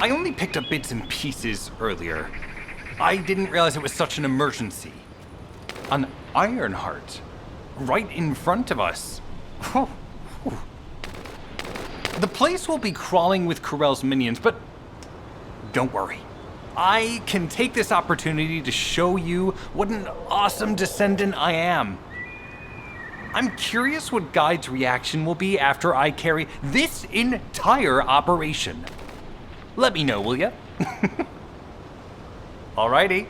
I only picked up bits and pieces earlier. I didn't realize it was such an emergency. An Ironheart, right in front of us. The place will be crawling with Corell's minions, but don't worry. I can take this opportunity to show you what an awesome descendant I am. I'm curious what Guide's reaction will be after I carry this entire operation. Let me know, will ya? Alrighty,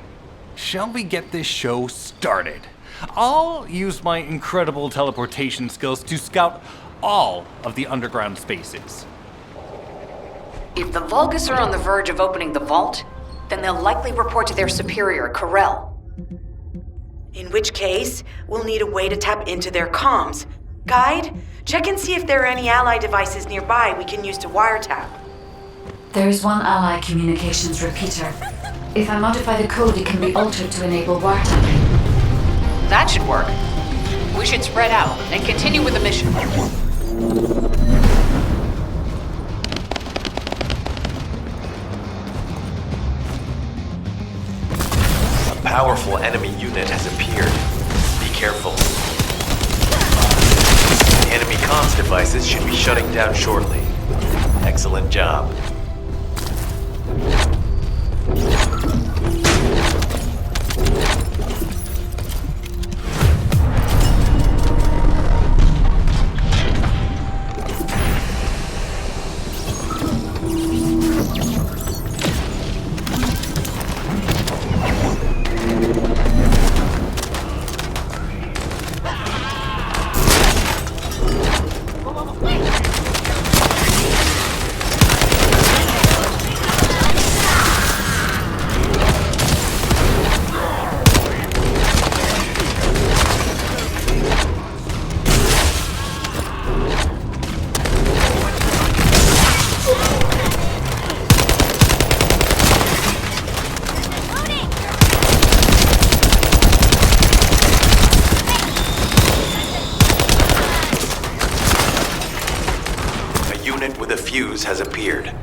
shall we get this show started? I'll use my incredible teleportation skills to scout all of the underground spaces. If the Vulgus are on the verge of opening the vault, then they'll likely report to their superior, Corell. In which case, we'll need a way to tap into their comms. Guide, check and see if there are any ally devices nearby we can use to wiretap. There is one ally communications repeater. If I modify the code, it can be altered to enable wiretapping. That should work. We should spread out and continue with the mission. A powerful enemy unit has appeared. Be careful. The enemy comms devices should be shutting down shortly. Excellent job. With a fuse has appeared.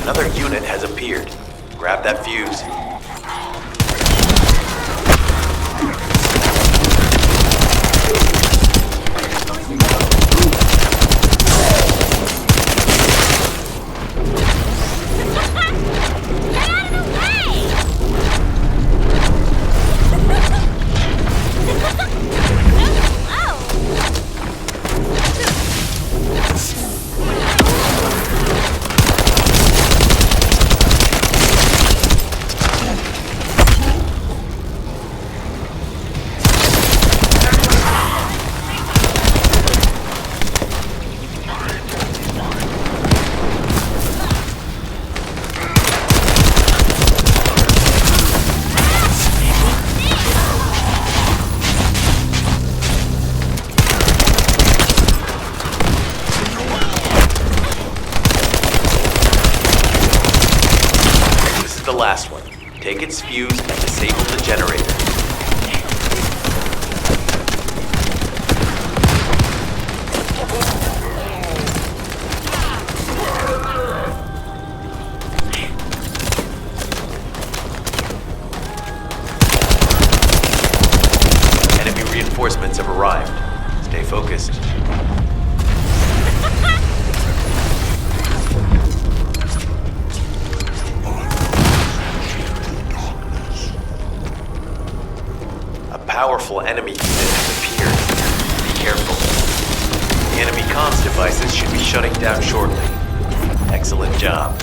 Another unit has appeared. Grab that fuse. Take its fuse and disable the generator. Enemy reinforcements have arrived. Stay focused. A powerful enemy unit has appeared. Be careful. The enemy comms devices should be shutting down shortly. Excellent job.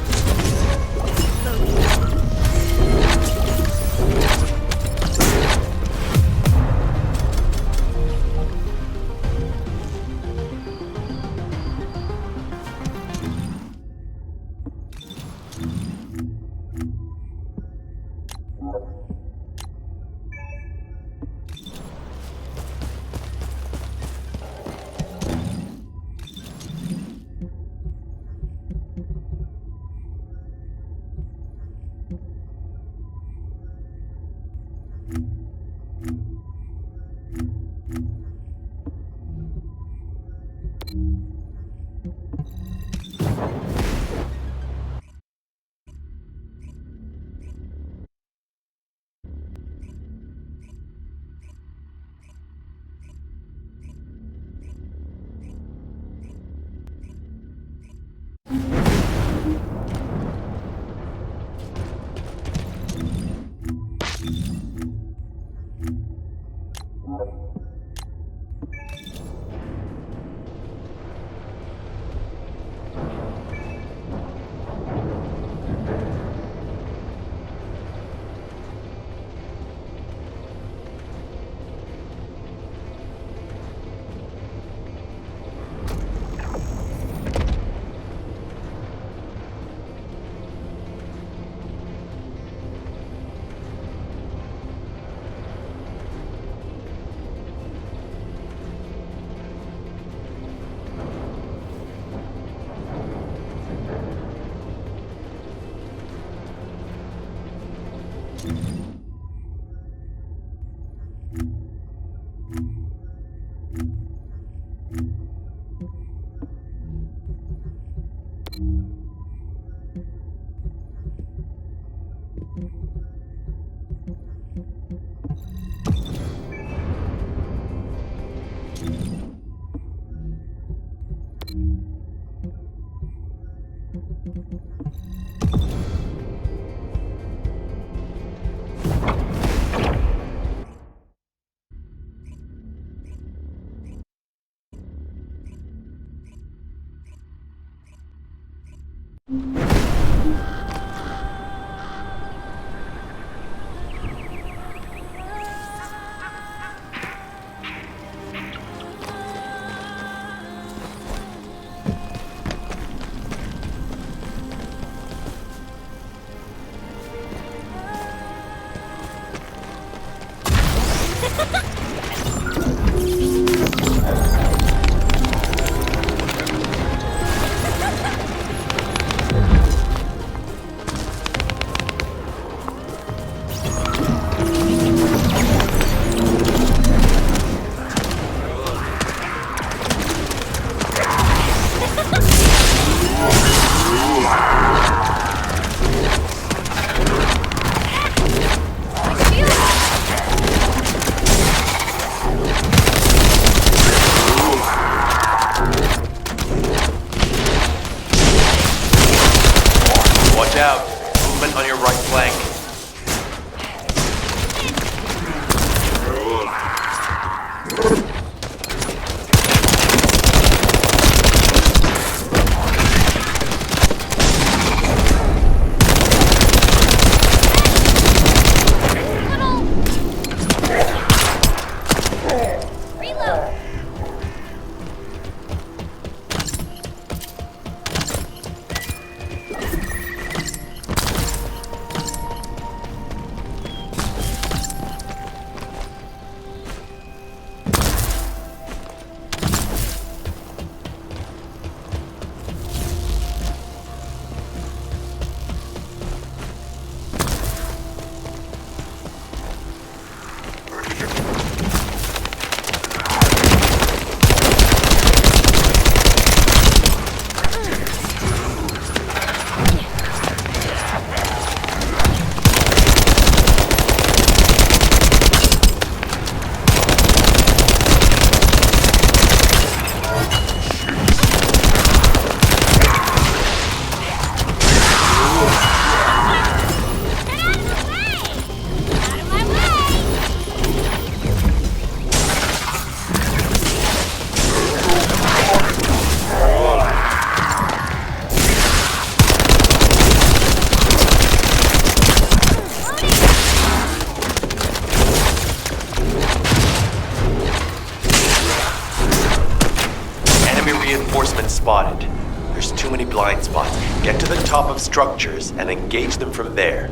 enemy blind spots. Get to the top of structures and engage them from there.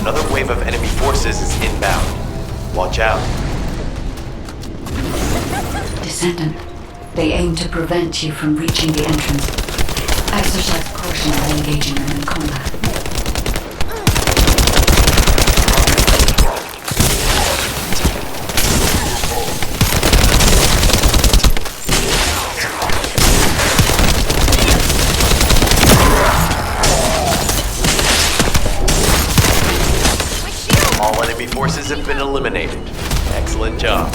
Another wave of enemy forces is inbound. Watch out. Descendant, they aim to prevent you from reaching the entrance. Exercise caution when engaging them in combat. All enemy forces have been eliminated. Excellent job.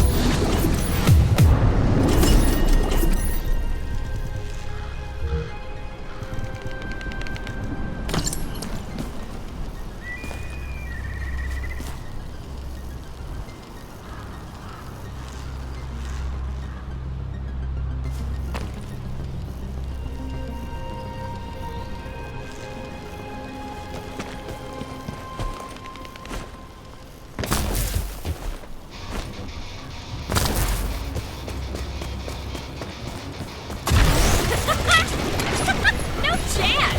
No chance!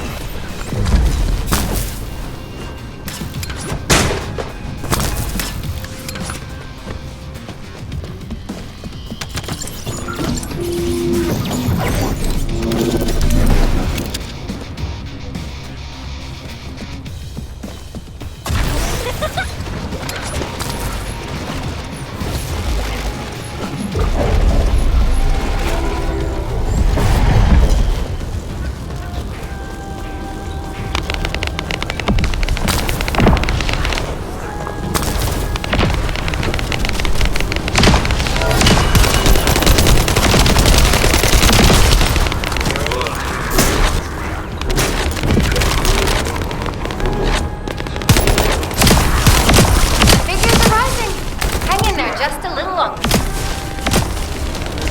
Just a little longer.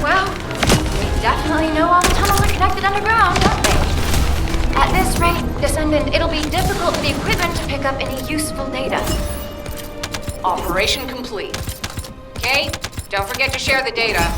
Well, we definitely know all the tunnels are connected underground, don't they? At this rate, Descendant, it'll be difficult for the equipment to pick up any useful data. Operation complete. Kate, don't forget to share the data.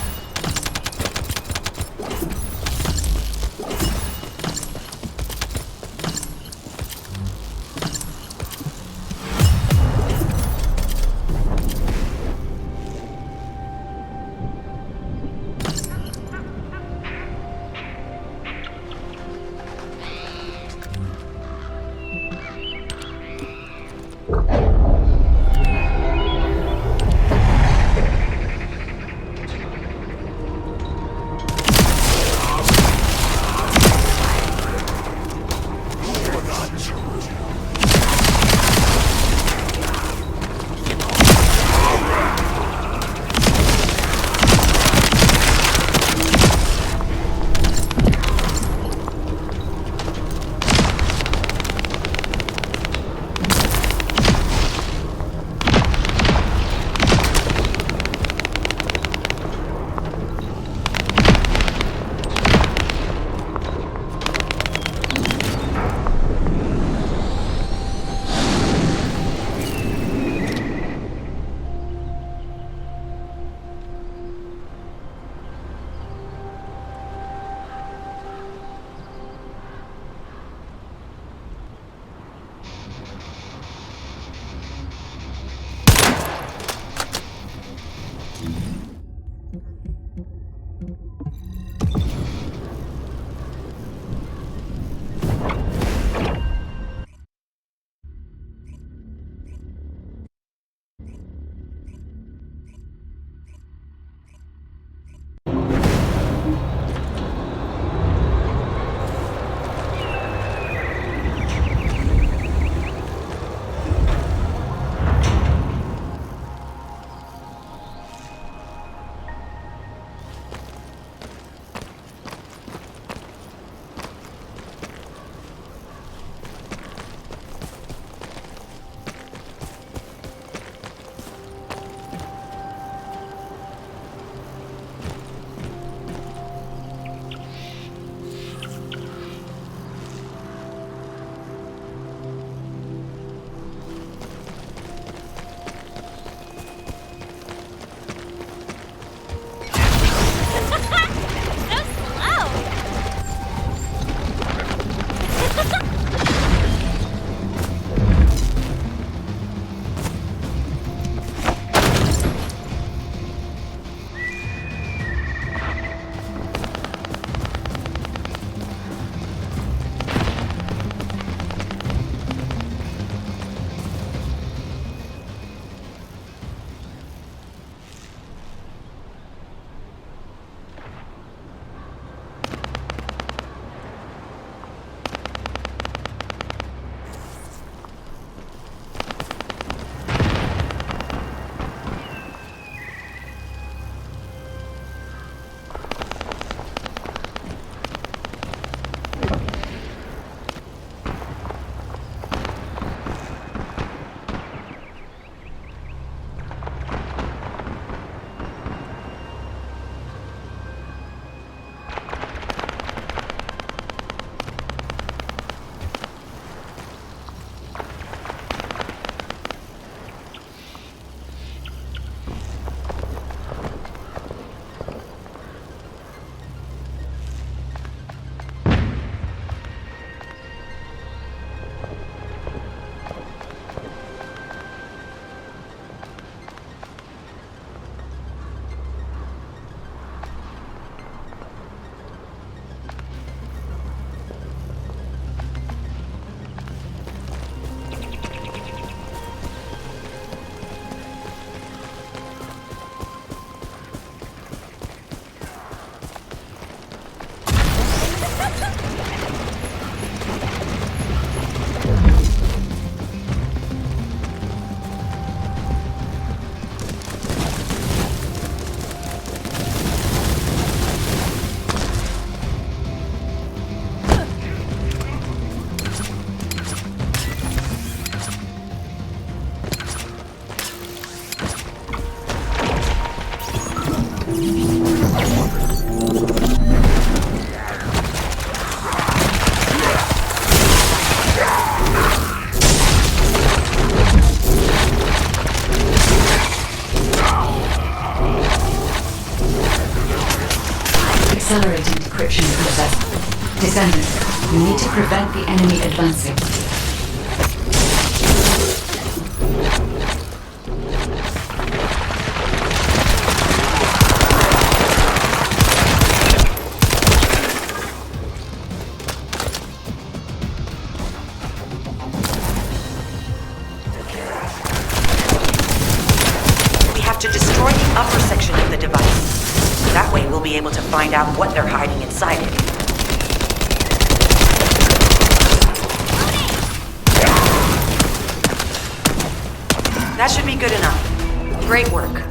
accelerating decryption process. Descendant, you need to prevent the enemy advancing. We have to destroy the upper section of the device. That way we'll be able to find out what they're hiding inside it. That should be good enough. Great work.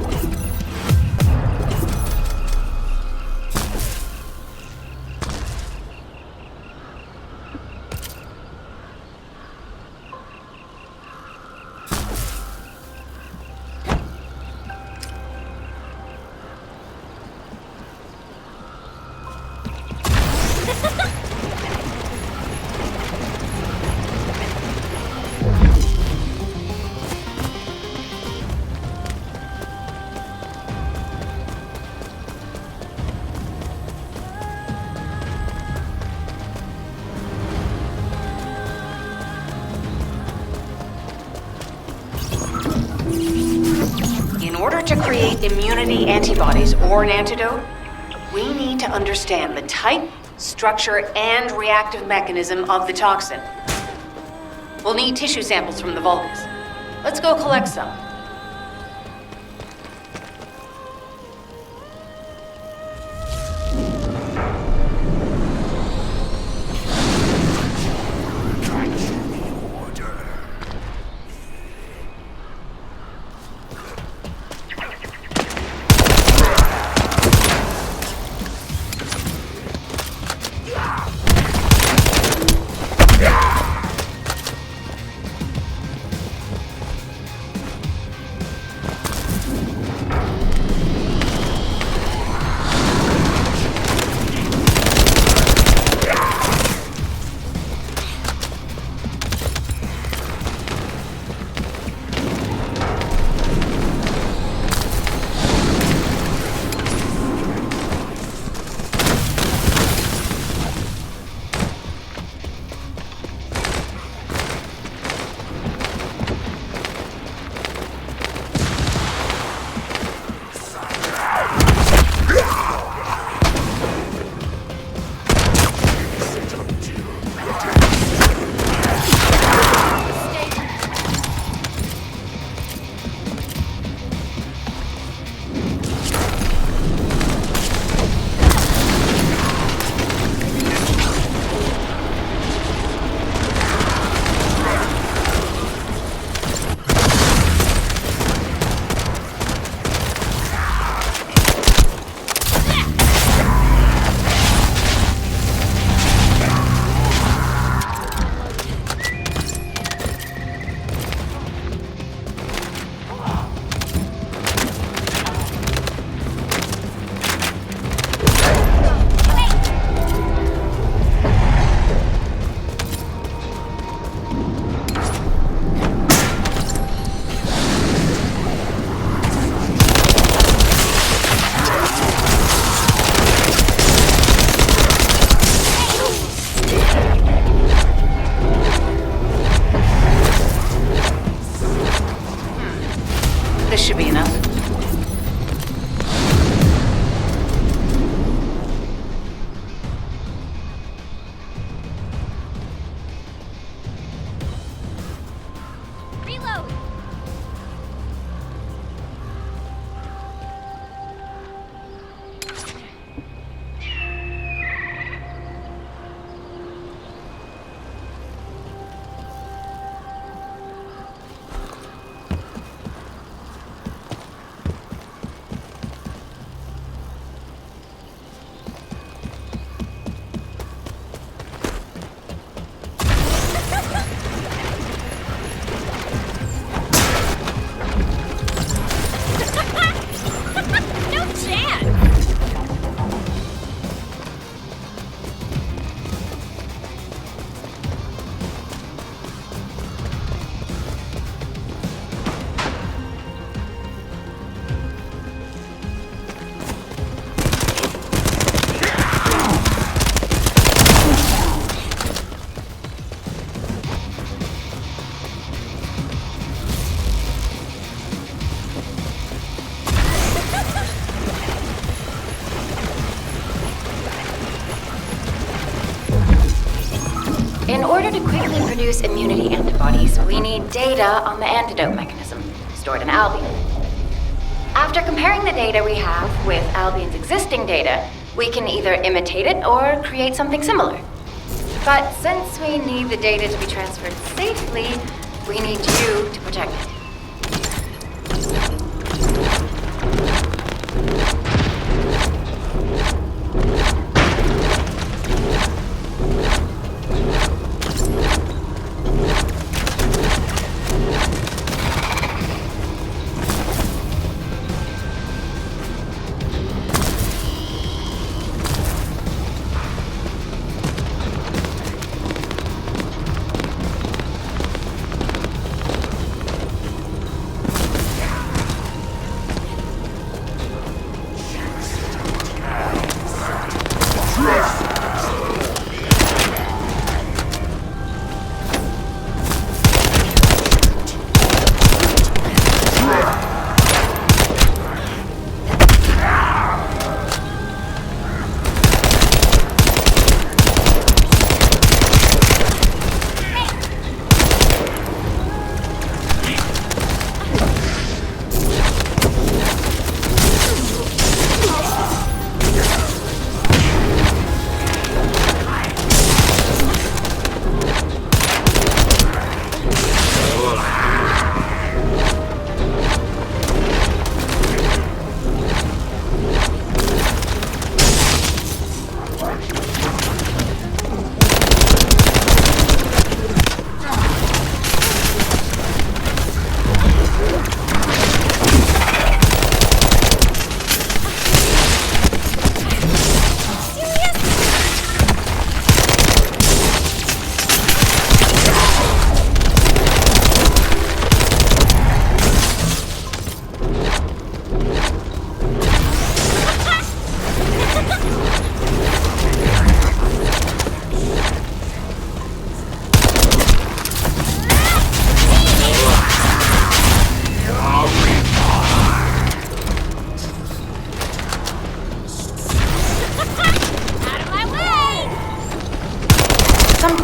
In order to create immunity antibodies or an antidote, we need to understand the type, structure, and reactive mechanism of the toxin. We'll need tissue samples from the Vulgus. Let's go collect some. In order to quickly produce immunity antibodies, we need data on the antidote mechanism stored in Albion. After comparing the data we have with Albion's existing data, we can either imitate it or create something similar. But since we need the data to be transferred safely, we need you to protect it.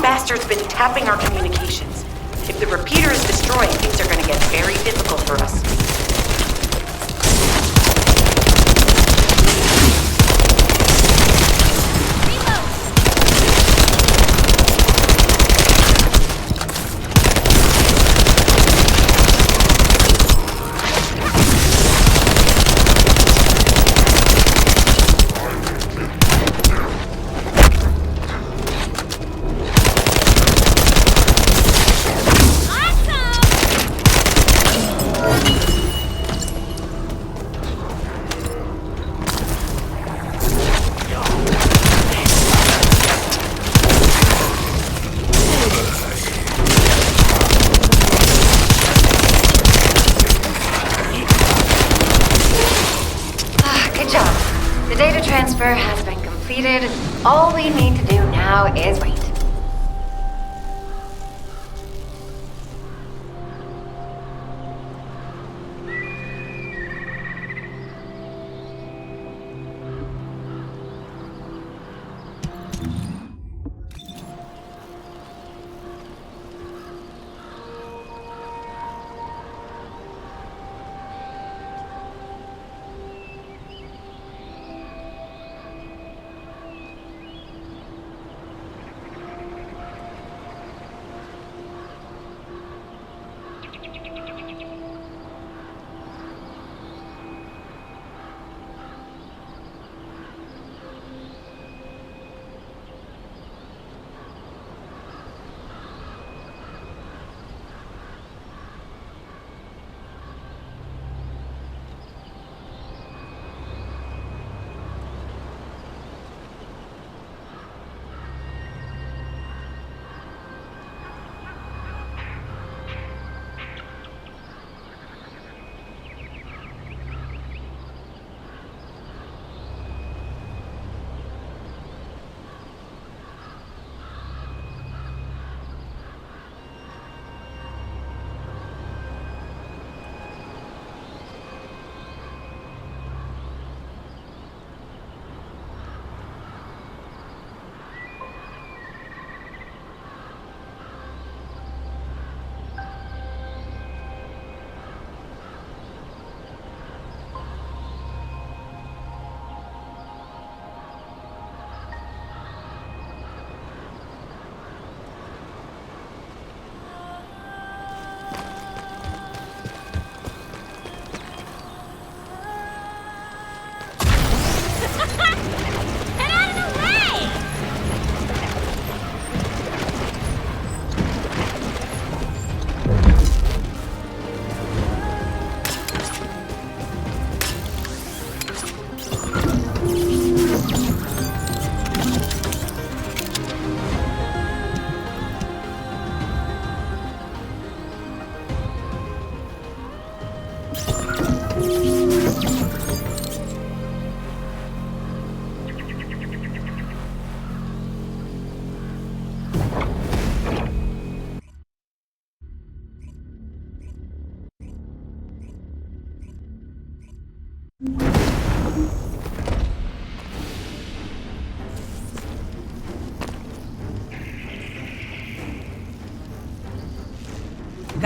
Bastard's been tapping our communications. If the repeater is destroyed, things are gonna get very difficult for us. Transfer has been completed. All we need to do now is wait.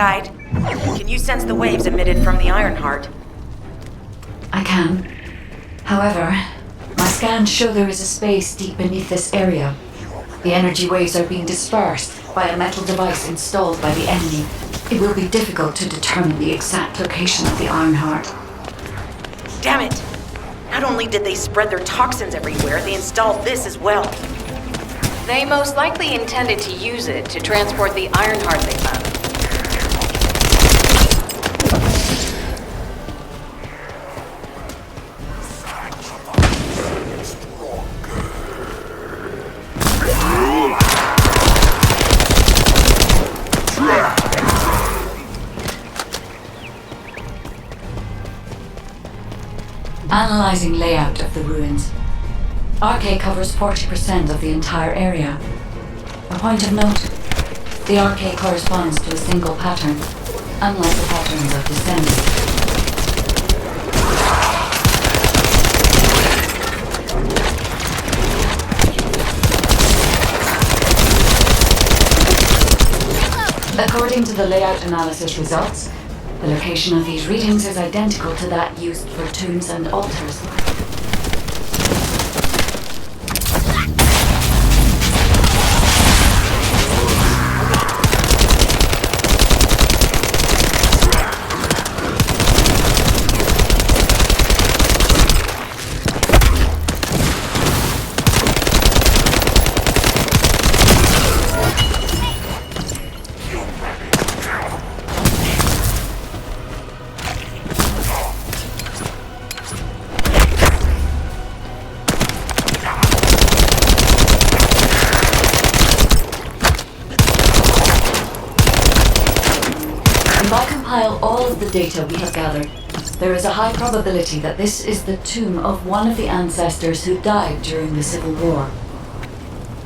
Guide, can you sense the waves emitted from the Ironheart? I can. However, my scans show there is a space deep beneath this area. The energy waves are being dispersed by a metal device installed by the enemy. It will be difficult to determine the exact location of the Ironheart. Damn it! Not only did they spread their toxins everywhere, they installed this as well. They most likely intended to use it to transport the Ironheart they found. Analyzing layout of the ruins. RK covers 40% of the entire area. A point of note, the RK corresponds to a single pattern, unlike the patterns of descendants. According to the layout analysis results, the location of these readings is identical to that used for tombs and altars. If I compile all of the data we have gathered, there is a high probability that this is the tomb of one of the ancestors who died during the Civil War.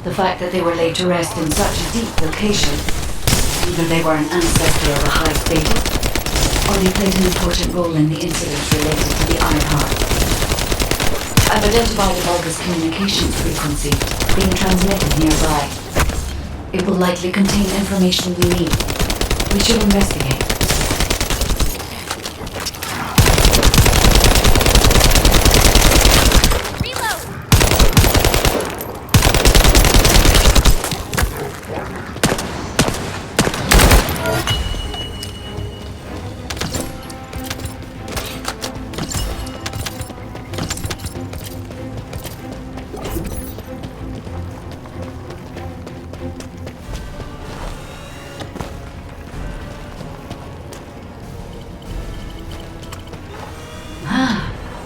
The fact that they were laid to rest in such a deep location, either they were an ancestor of a high status, or they played an important role in the incidents related to the Ironheart. I've identified a Vulgus communications frequency being transmitted nearby. It will likely contain information we need. We should investigate.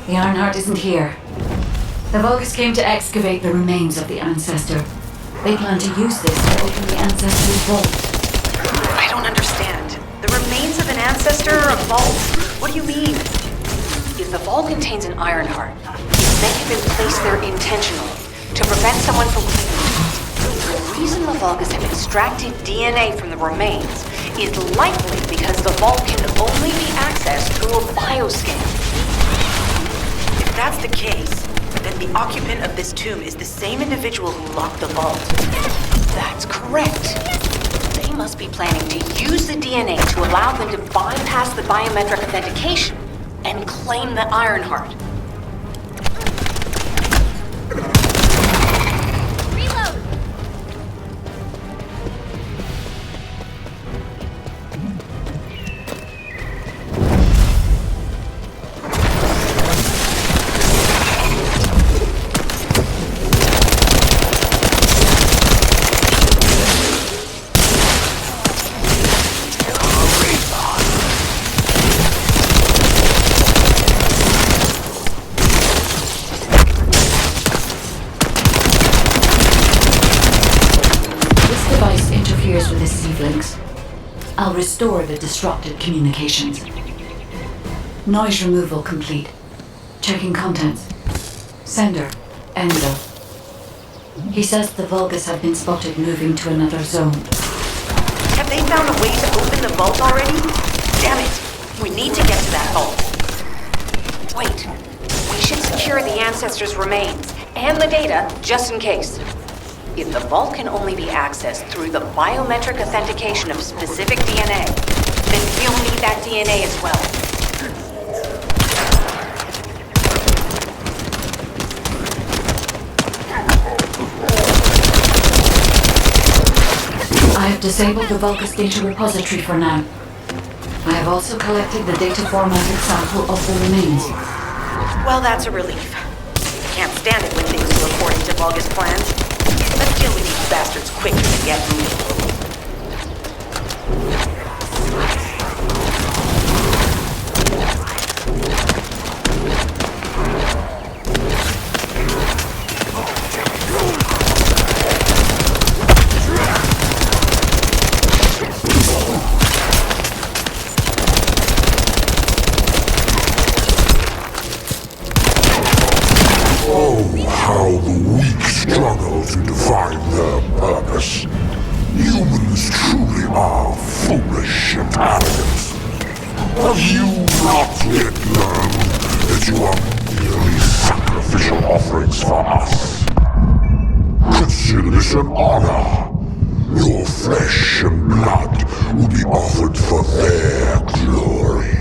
The Ironheart isn't here. The Vulgus came to excavate the remains of the ancestor. They plan to use this to open the ancestor's vault. I don't understand. The remains of an ancestor, a vault? What do you mean? If the vault contains an Ironheart, it may have been placed there intentionally to prevent someone from claiming it. The reason the Vulgus have extracted DNA from the remains is likely because the vault can only be accessed through a bioscan. If that's the case, then the occupant of this tomb is the same individual who locked the vault. That's correct. They must be planning to use the DNA to allow them to bypass the biometric authentication and claim the Ironheart. With his C-links. I'll restore the disrupted communications. Noise removal complete. Checking contents. Sender, Endo. He says the Vulgus have been spotted moving to another zone. Have they found a way to open the vault already? Damn it! We need to get to that vault. Wait. We should secure the ancestors' remains and the data just in case. If the vault can only be accessed through the biometric authentication of specific DNA, We'll need that DNA as well. I have disabled the Vulgus data repository for now. I have also collected the data formatted sample of the remains. Well, that's a relief. Can't stand it when things go according to Vulgus plans. Let's deal with these bastards quickly and get moving. How the weak struggle to define their purpose. Humans truly are foolish and arrogant. Have you not yet learned that you are merely sacrificial offerings for us? Consider this an honor. Your flesh and blood will be offered for their glory.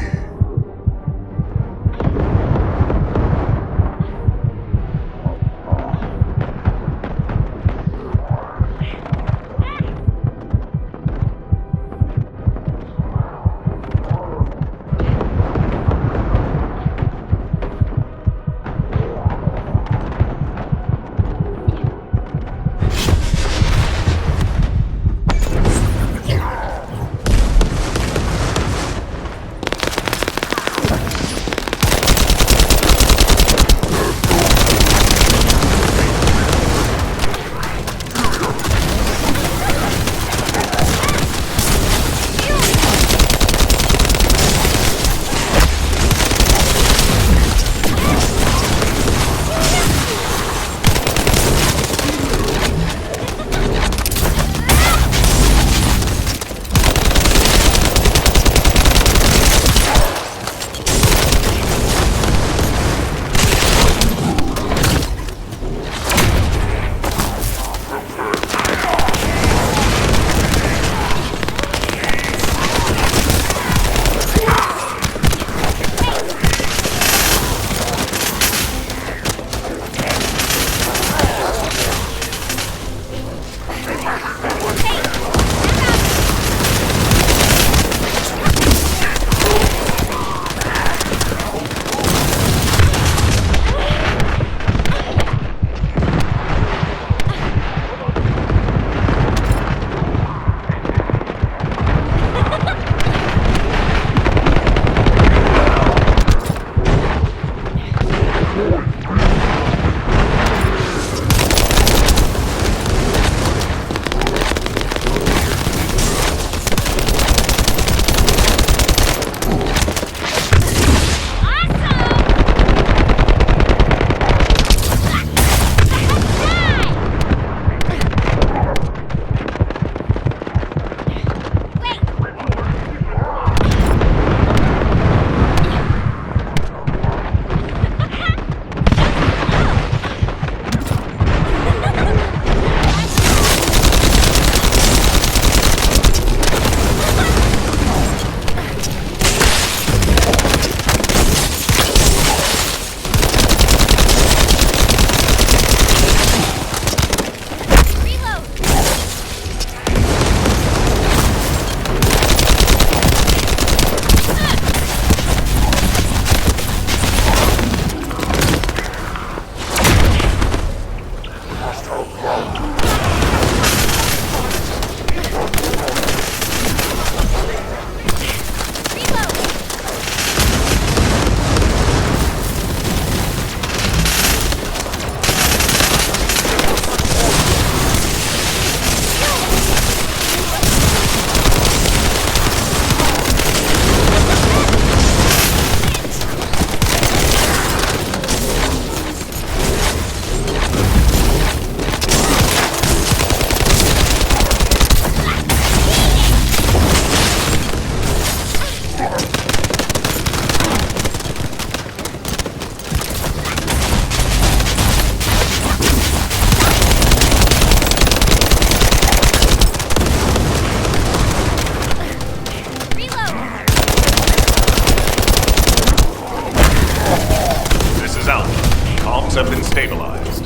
vaults have been stabilized.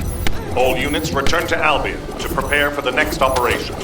All units return to Albion to prepare for the next operation.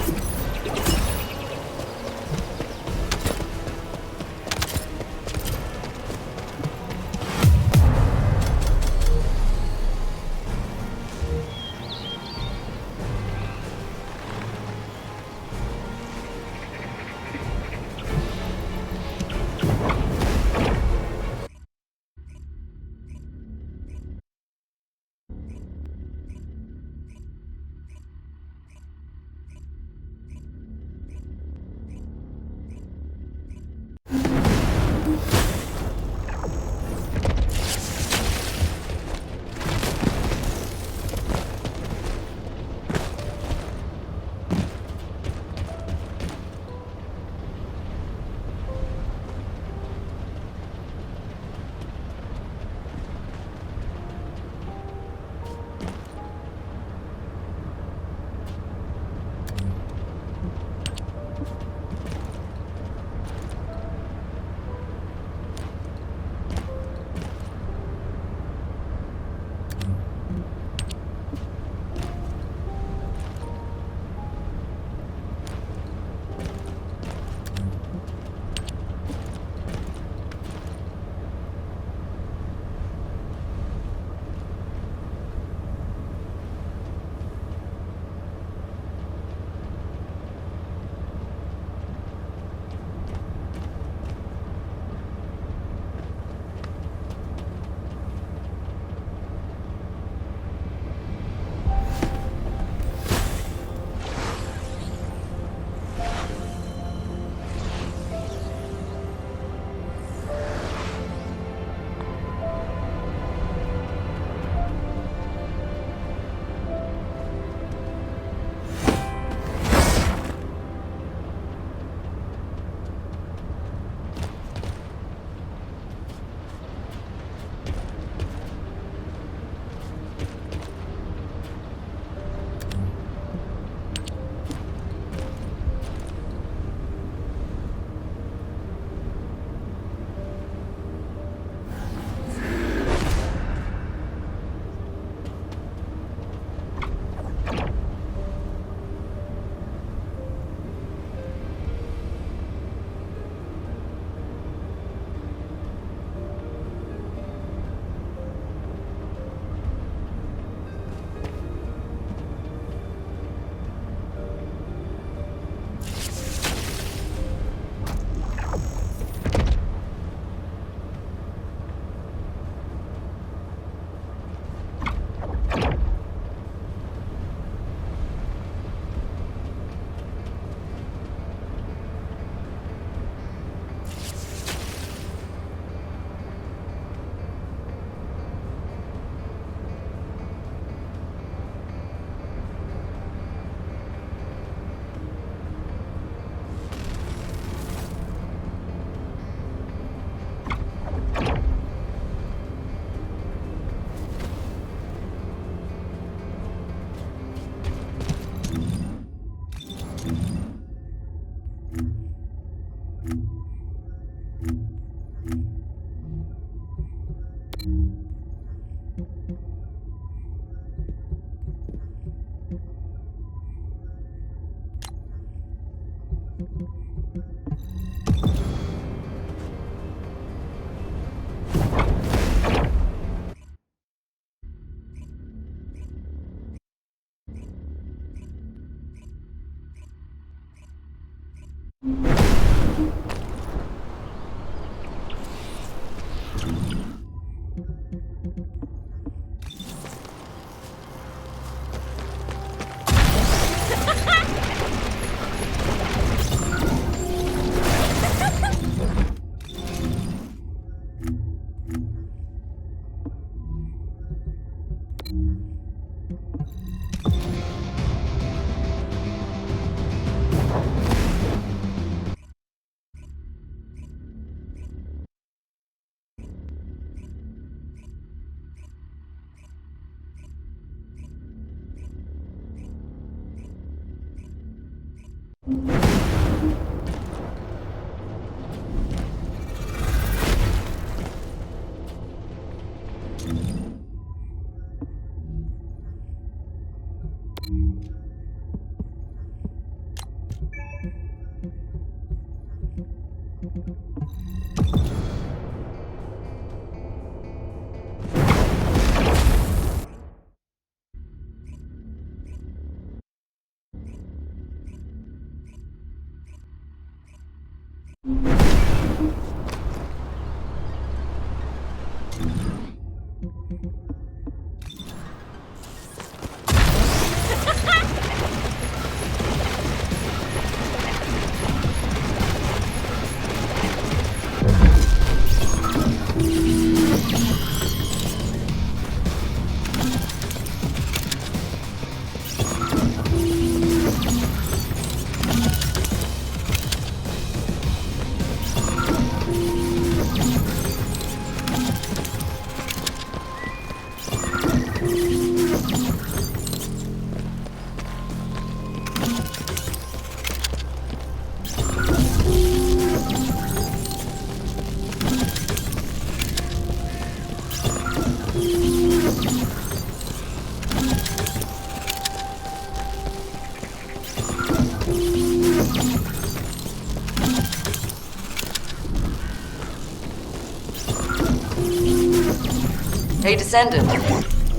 Hey, Descendant.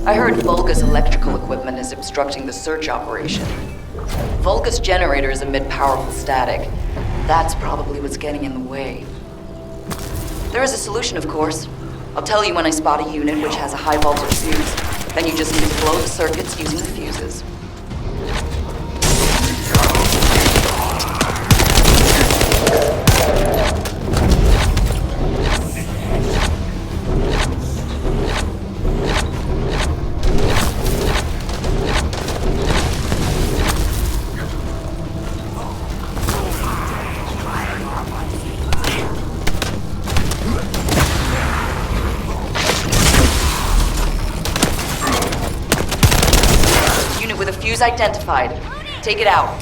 I heard Vulgus electrical equipment is obstructing the search operation. Vulgus generators emit powerful static. That's probably what's getting in the way. There is a solution, of course. I'll tell you when I spot a unit which has a high voltage fuse. Then you just need to blow the circuits using the fuses. Fuse identified. Take it out.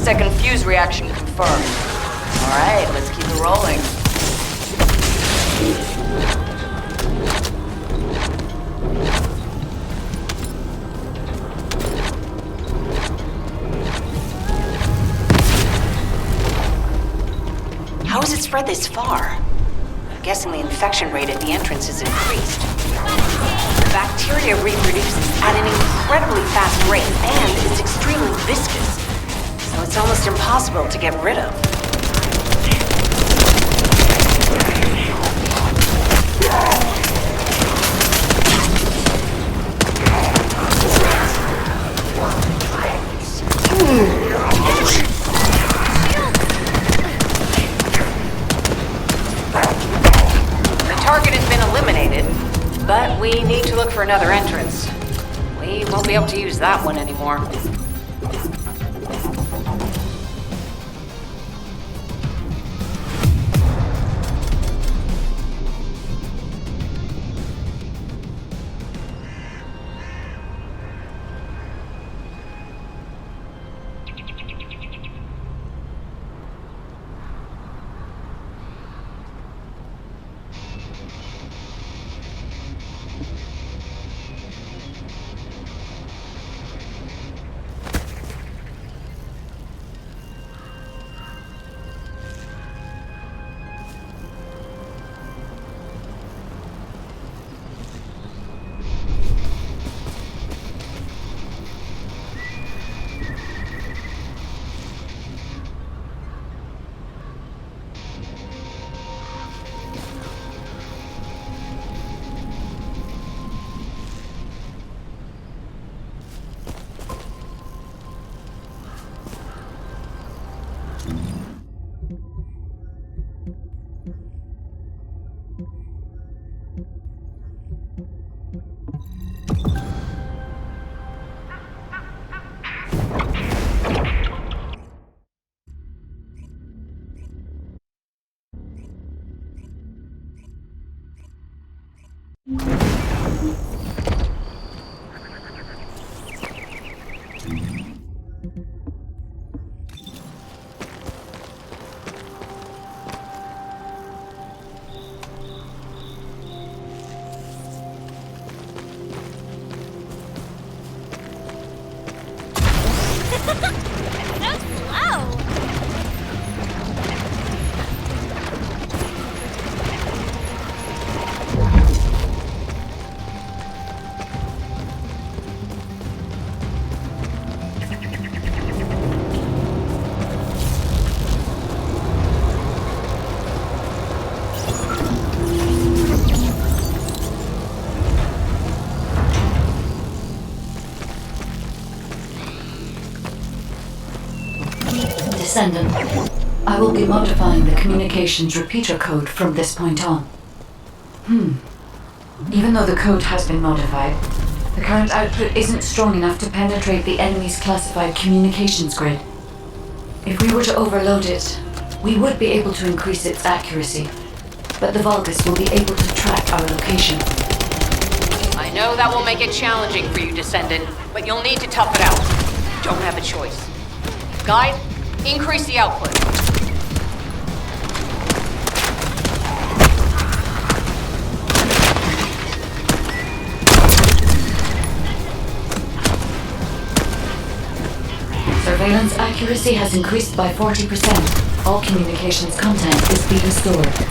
Second fuse reaction confirmed. Alright, let's keep it rolling. How has it spread this far? I'm guessing the infection rate at the entrance has increased. The bacteria reproduces at an incredibly fast rate, and it's extremely viscous. So it's almost impossible to get rid of. The target has been eliminated, but we need to look for another entrance. We won't be able to use that one anymore. So slow. Descendant, I will be modifying the communications repeater code from this point on. Even though the code has been modified, the current output isn't strong enough to penetrate the enemy's classified communications grid. If we were to overload it, we would be able to increase its accuracy, but the Vulgus will be able to track our location. I know that will make it challenging for you, Descendant, but you'll need to tough it out. You don't have a choice. Guide, increase the output. Surveillance accuracy has increased by 40%. All communications content is being stored.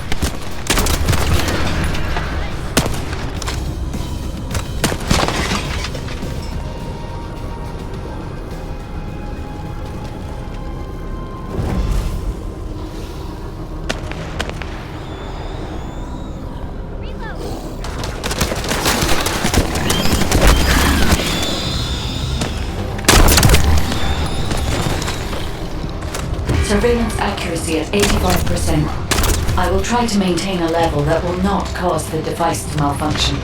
Surveillance accuracy at 85%. I will try to maintain a level that will not cause the device to malfunction.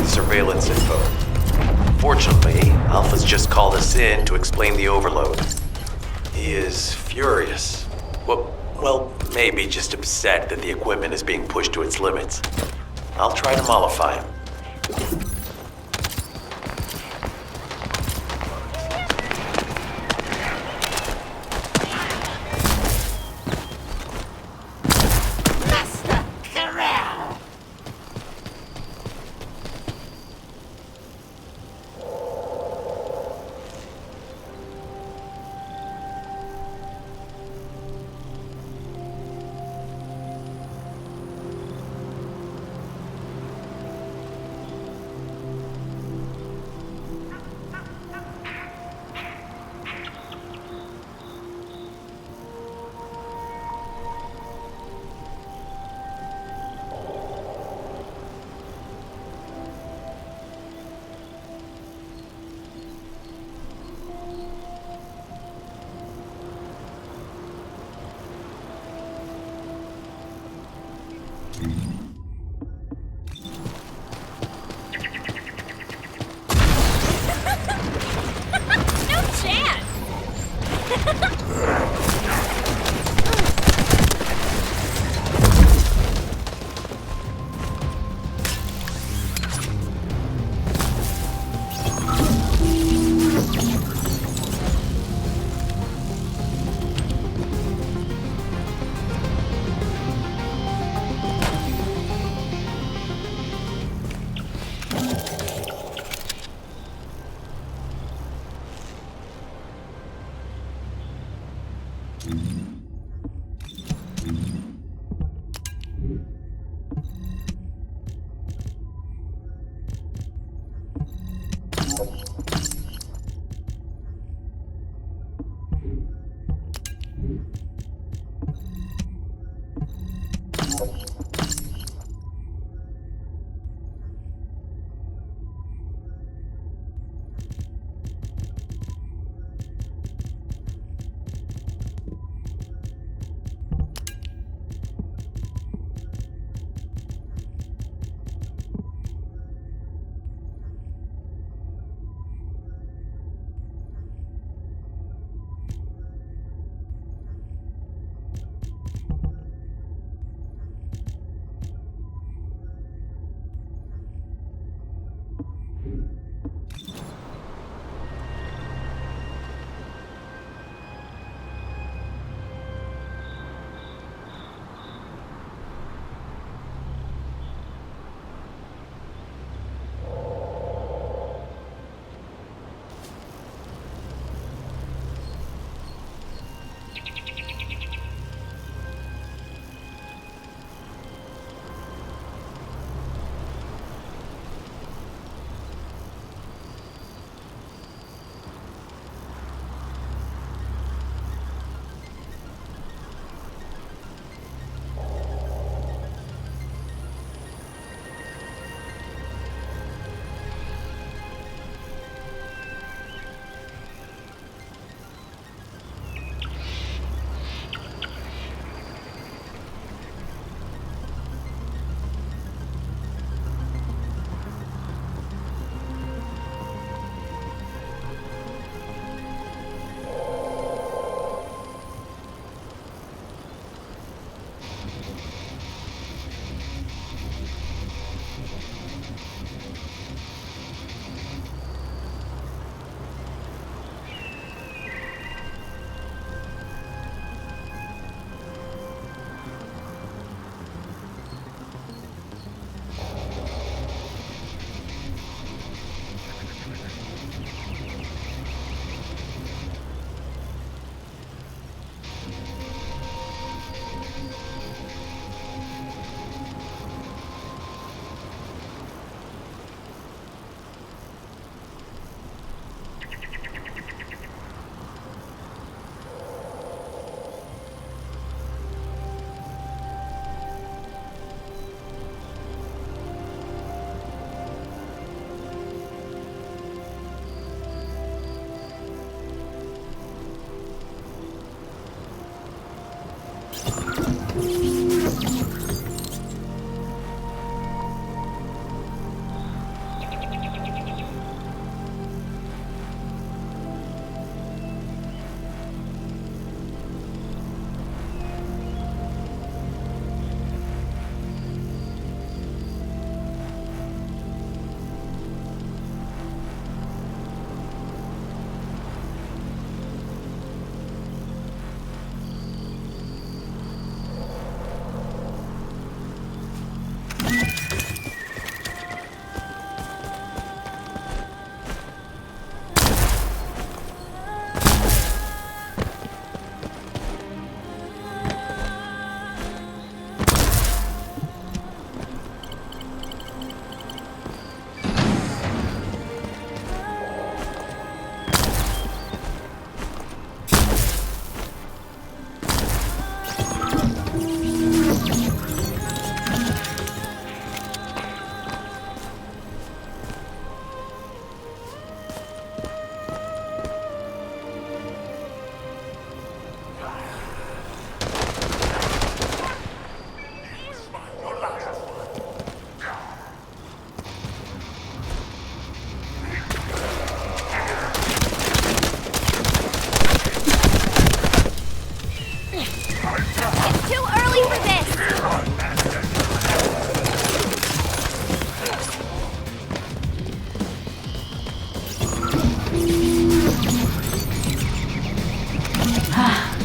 Surveillance info. Fortunately, Alpha's just called us in to explain the overload. He is furious. Well, maybe just upset that the equipment is being pushed to its limits. I'll try to mollify him.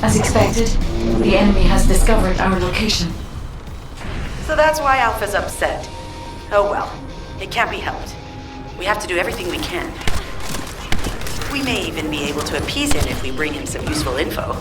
As expected, the enemy has discovered our location. So that's why Alpha's upset. Oh well, it can't be helped. We have to do everything we can. We may even be able to appease him if we bring him some useful info.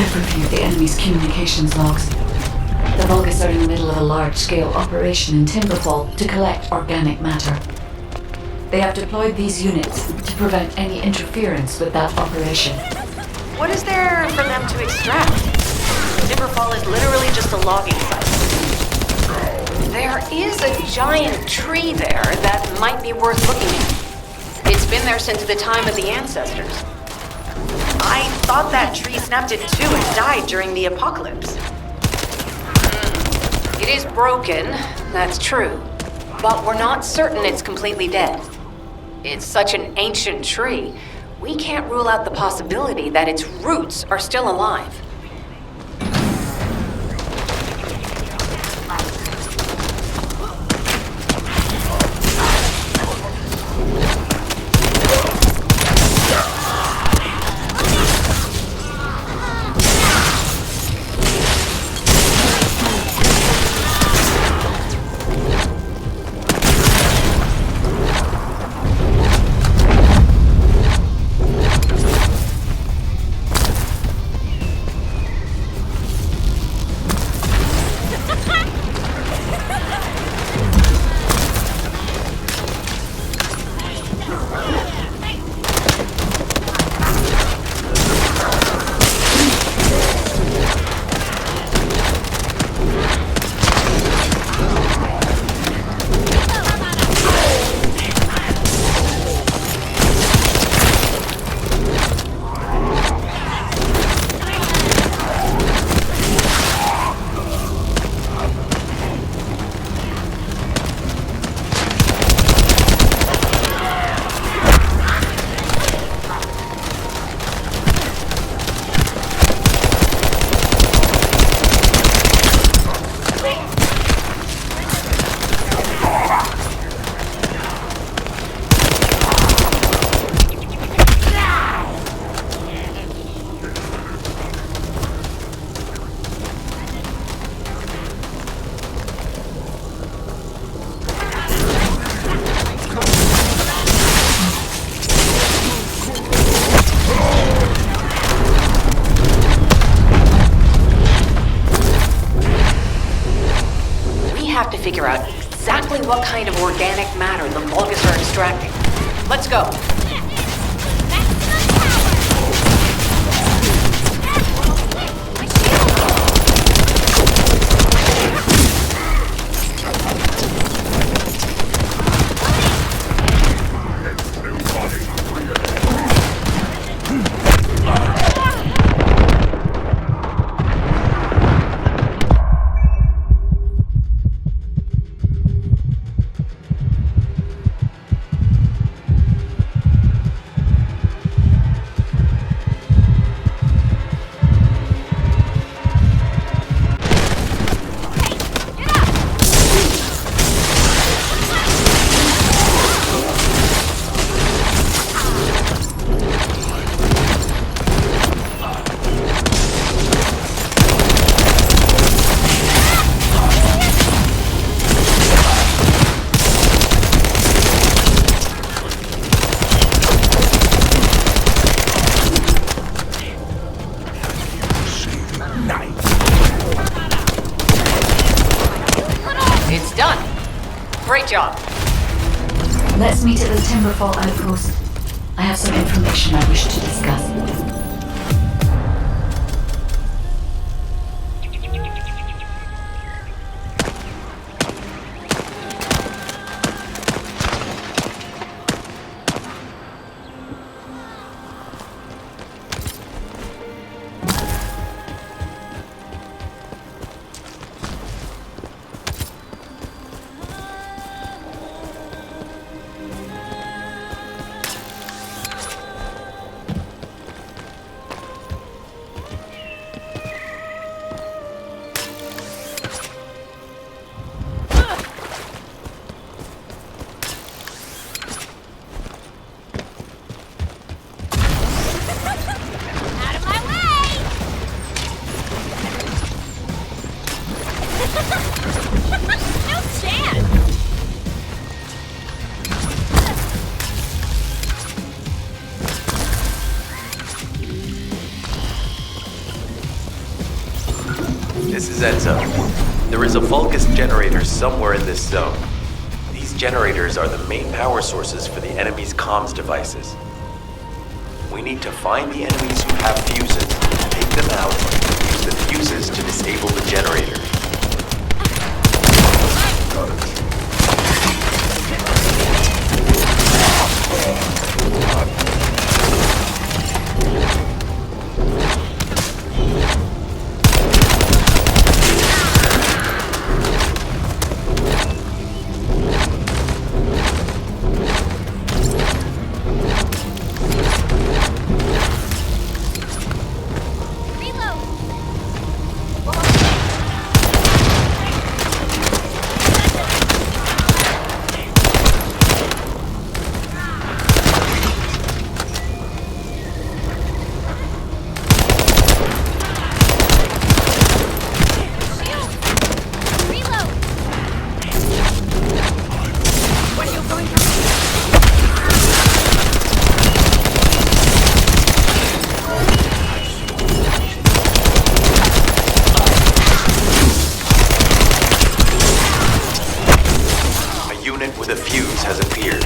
I've reviewed the enemy's communications logs. The Vulgus are in the middle of a large-scale operation in Timberfall to collect organic matter. They have deployed these units to prevent any interference with that operation. What is there for them to extract? Timberfall is literally just a logging site. There is a giant tree there that might be worth looking at. It's been there since the time of the ancestors. I thought that tree snapped in two and died during the apocalypse. It is broken, that's true. But we're not certain it's completely dead. It's such an ancient tree, we can't rule out the possibility that its roots are still alive. Figure out exactly what kind of organic matter the Vulgus are extracting. Let's go. It's done. Great job. Let's meet at the Timberfall outpost. I have some information I wish to discuss. This is Enzo. There is a Vulgus generator somewhere in this zone. These generators are the main power sources for the enemy's comms devices. We need to find the enemies who have fuses, take them out, and use the fuses to disable the generator. The fuse has appeared.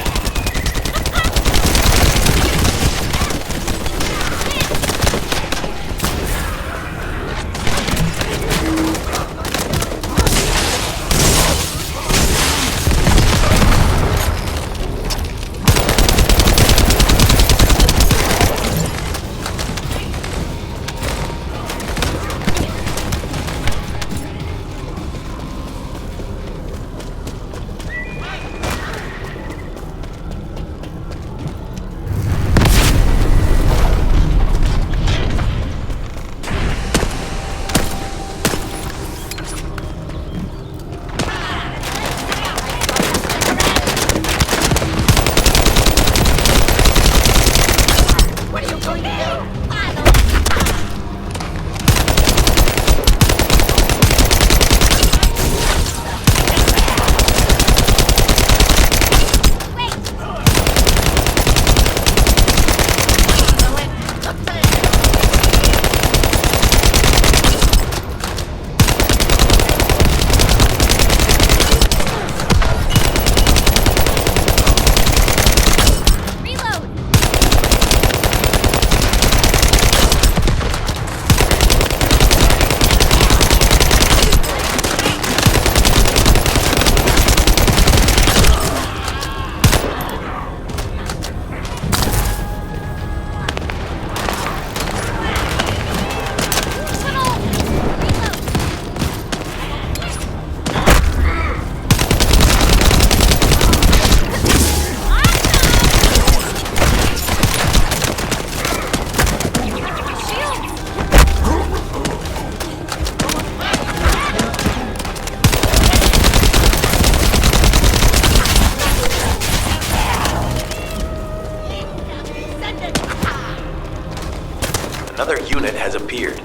Another unit has appeared.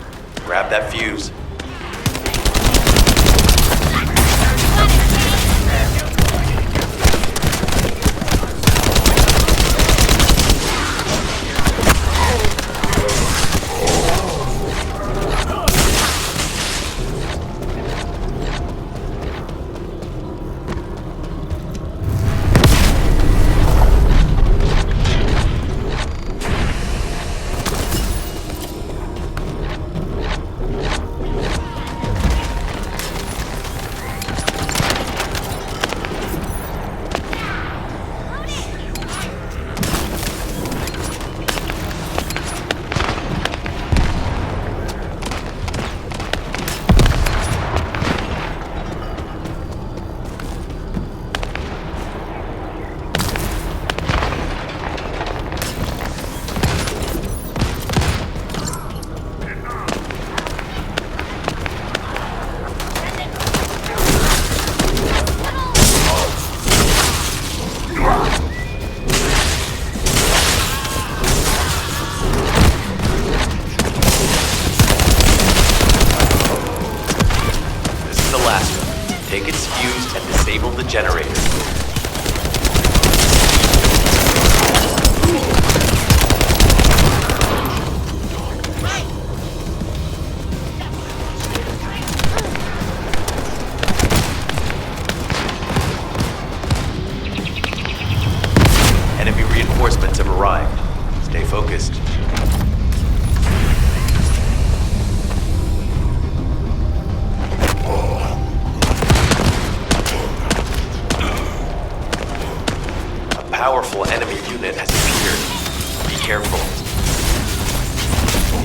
Grab that fuse. Take its fuse and disable the generator.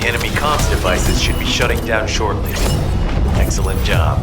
The enemy comms devices should be shutting down shortly. Excellent job.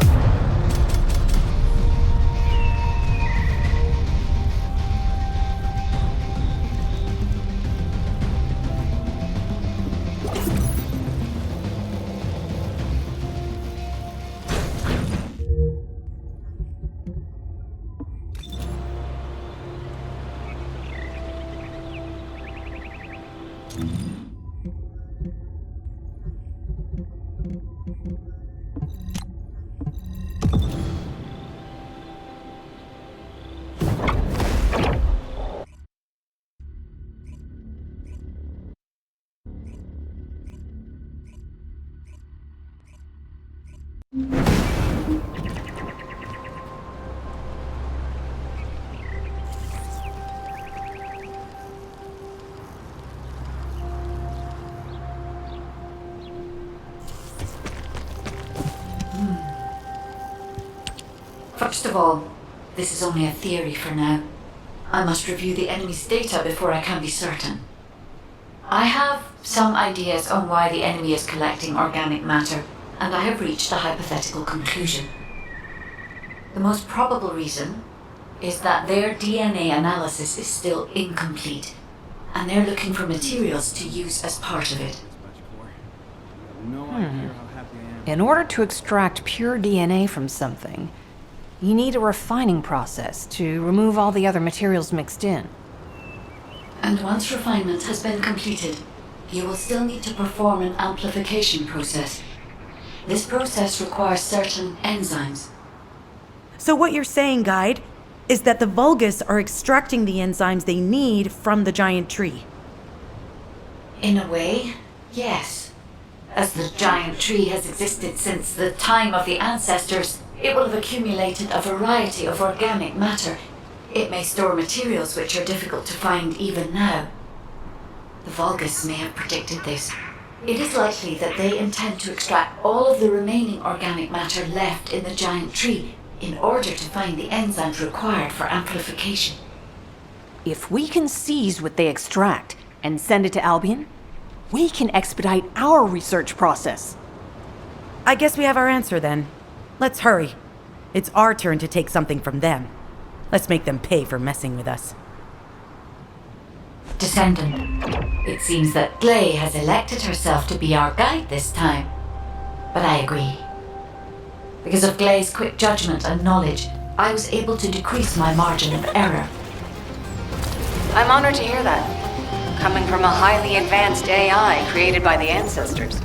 First of all, this is only a theory for now. I must review the enemy's data before I can be certain. I have some ideas on why the enemy is collecting organic matter, and I have reached a hypothetical conclusion. The most probable reason is that their DNA analysis is still incomplete, and they're looking for materials to use as part of it. In order to extract pure DNA from something, you need a refining process to remove all the other materials mixed in. And once refinement has been completed, you will still need to perform an amplification process. This process requires certain enzymes. So what you're saying, Guide, is that the Vulgus are extracting the enzymes they need from the giant tree. In a way, yes. As the giant tree has existed since the time of the ancestors, it will have accumulated a variety of organic matter. It may store materials which are difficult to find even now. The Vulgus may have predicted this. It is likely that they intend to extract all of the remaining organic matter left in the giant tree in order to find the enzymes required for amplification. If we can seize what they extract and send it to Albion, we can expedite our research process. I guess we have our answer then. Let's hurry. It's our turn to take something from them. Let's make them pay for messing with us. Descendant, it seems that Glay has elected herself to be our guide this time. But I agree. Because of Glay's quick judgment and knowledge, I was able to decrease my margin of error. I'm honored to hear that. Coming from a highly advanced AI created by the ancestors.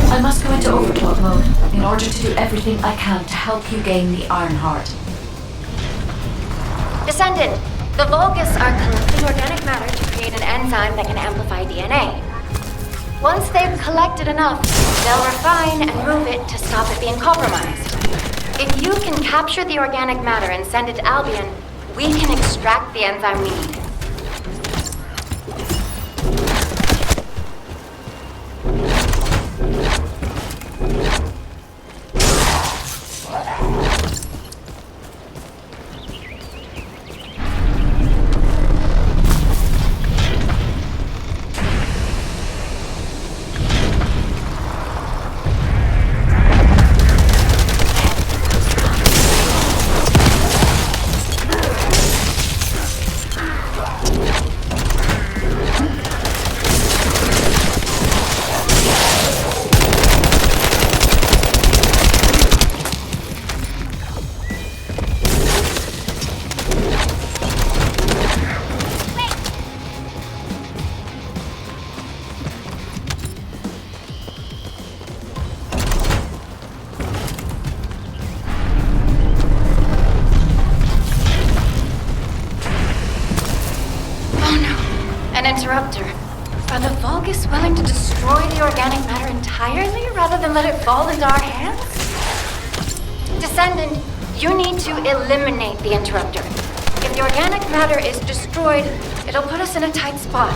I must go into overtalk mode in order to do everything I can to help you gain the Iron Heart. Descendant, the Vulgus are collecting organic matter to create an enzyme that can amplify DNA. Once they've collected enough, they'll refine and move it to stop it being compromised. If you can capture the organic matter and send it to Albion, we can extract the enzyme we need. An interrupter. Are the Vulgus willing to destroy the organic matter entirely rather than let it fall into our hands? Descendant, you need to eliminate the interrupter. If the organic matter is destroyed, it'll put us in a tight spot.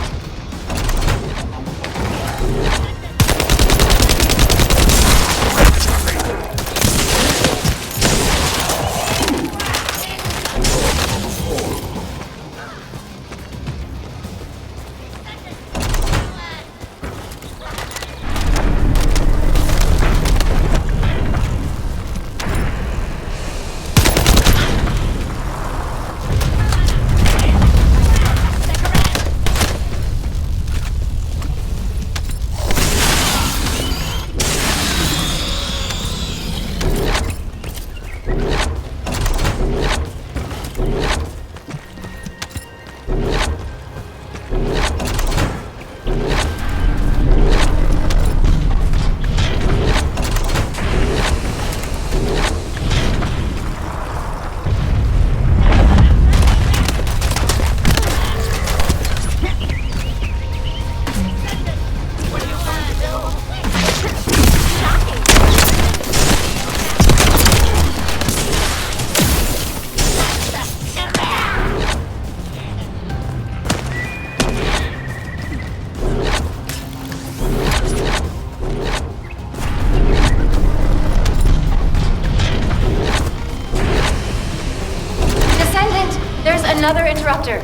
Another interrupter.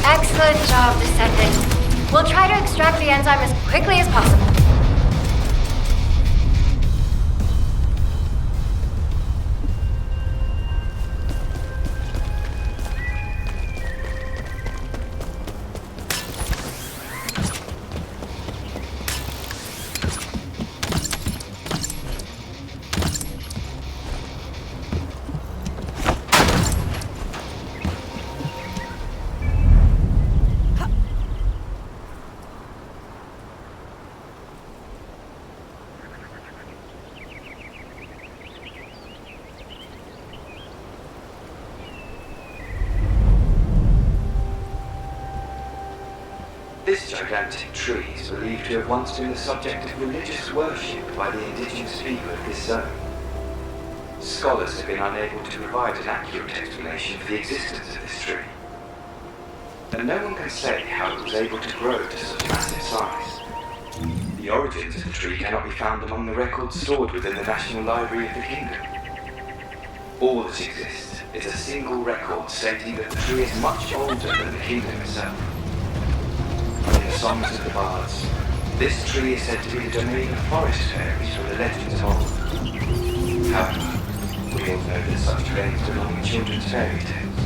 Excellent job, Descendant. We'll try to extract the enzyme as quickly as possible. This gigantic tree is believed to have once been the subject of religious worship by the indigenous people of this zone. Scholars have been unable to provide an accurate explanation for the existence of this tree. And no one can say how it was able to grow to such massive size. The origins of the tree cannot be found among the records stored within the National Library of the Kingdom. All that exists is a single record stating that the tree is much older than the kingdom itself. In the songs of the bards, this tree is said to be the domain of forest fairies from the legends of old. However, we all know that such claims belong in children's fairy tales.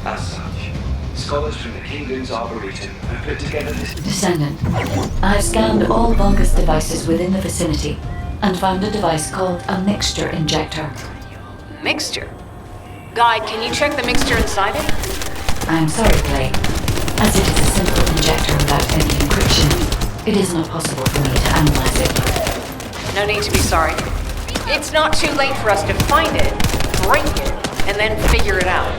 As such, scholars from the Kingdom's Arboretum have put together this... Descendant, I've scanned all Vulgus devices within the vicinity and found a device called a mixture injector. Mixture? Guide, can you check the mixture inside it? I'm sorry, Blake. As it is a simple injector without any encryption, it is not possible for me to analyze it. No need to be sorry. It's not too late for us to find it, break it, and then figure it out.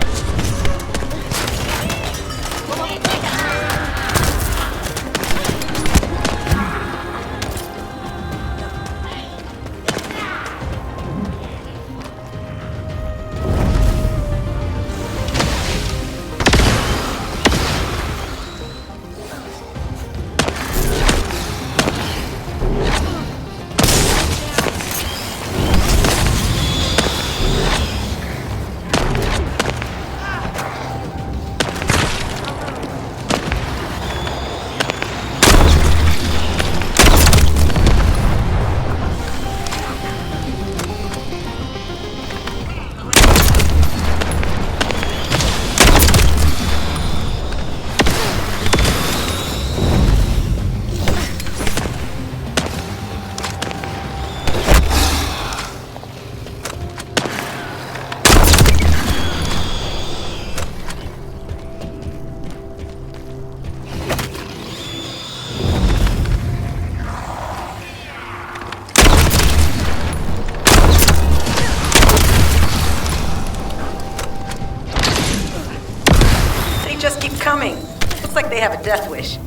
Just keep coming. Looks like they have a death wish.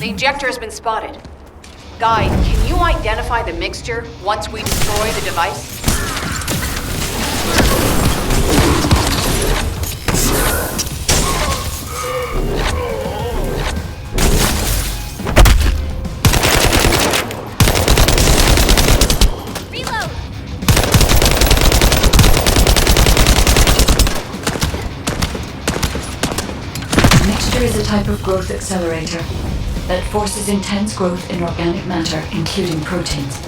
The injector has been spotted. Guy, can you identify the mixture once we destroy the device? Mixture is a type of growth accelerator that forces intense growth in organic matter, including proteins.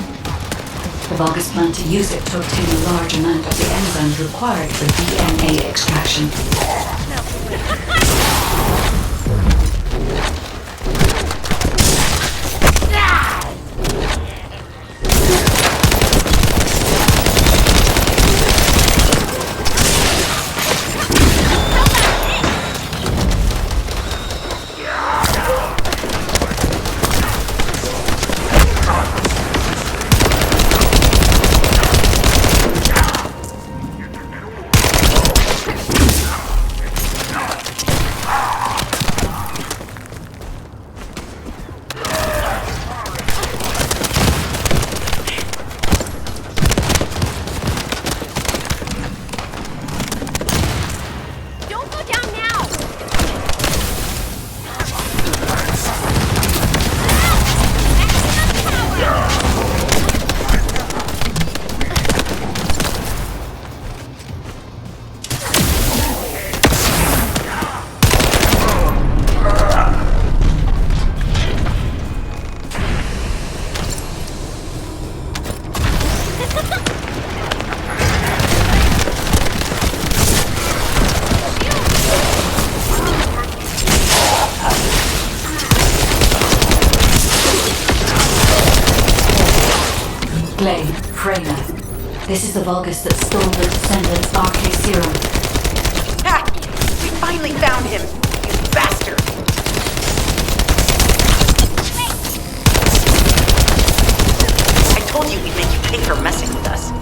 The Vulgus plan to use it to obtain a large amount of the enzymes required for DNA extraction. This is the Vulgus that stole the Descendant's RK serum. Ha! We finally found him! You bastard! I told you we'd make you pay for messing with us.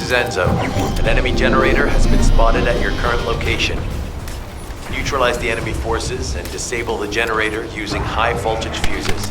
is Enzo. An enemy generator has been spotted at your current location. Neutralize the enemy forces and disable the generator using high voltage fuses.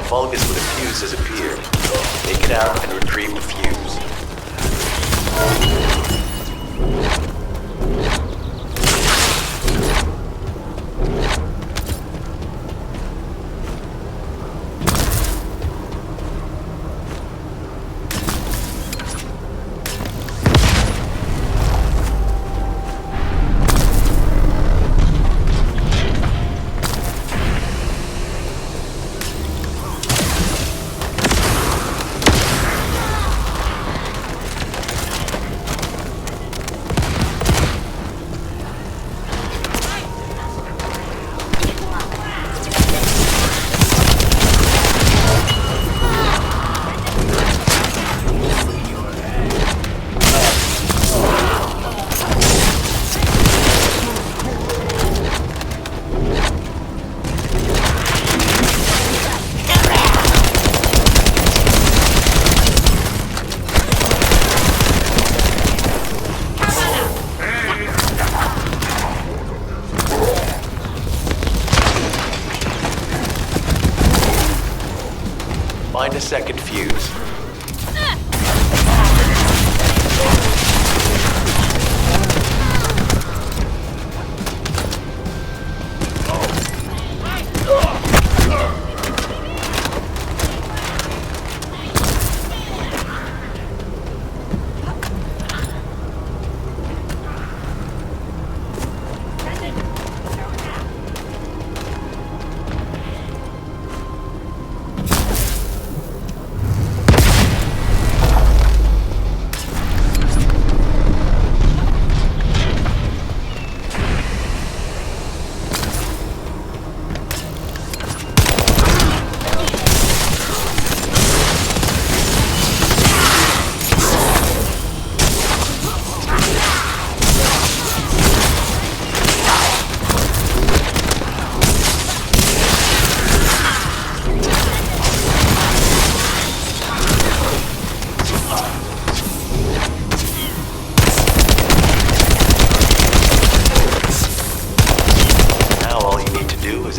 Vulgus with a fuse has appeared. Take it out and retrieve the fuse. Find a second fuse.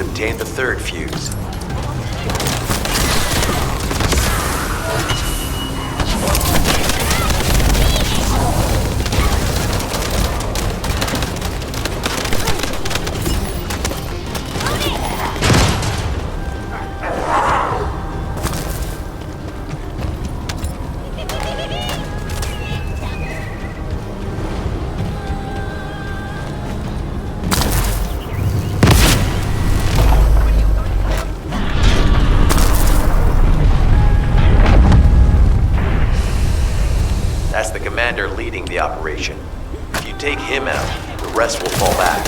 Obtain the third fuse. That's the commander leading the operation. If you take him out, the rest will fall back.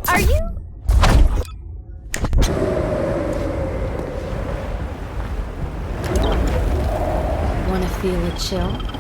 Are you? Wanna feel a chill?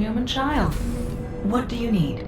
human child. What do you need?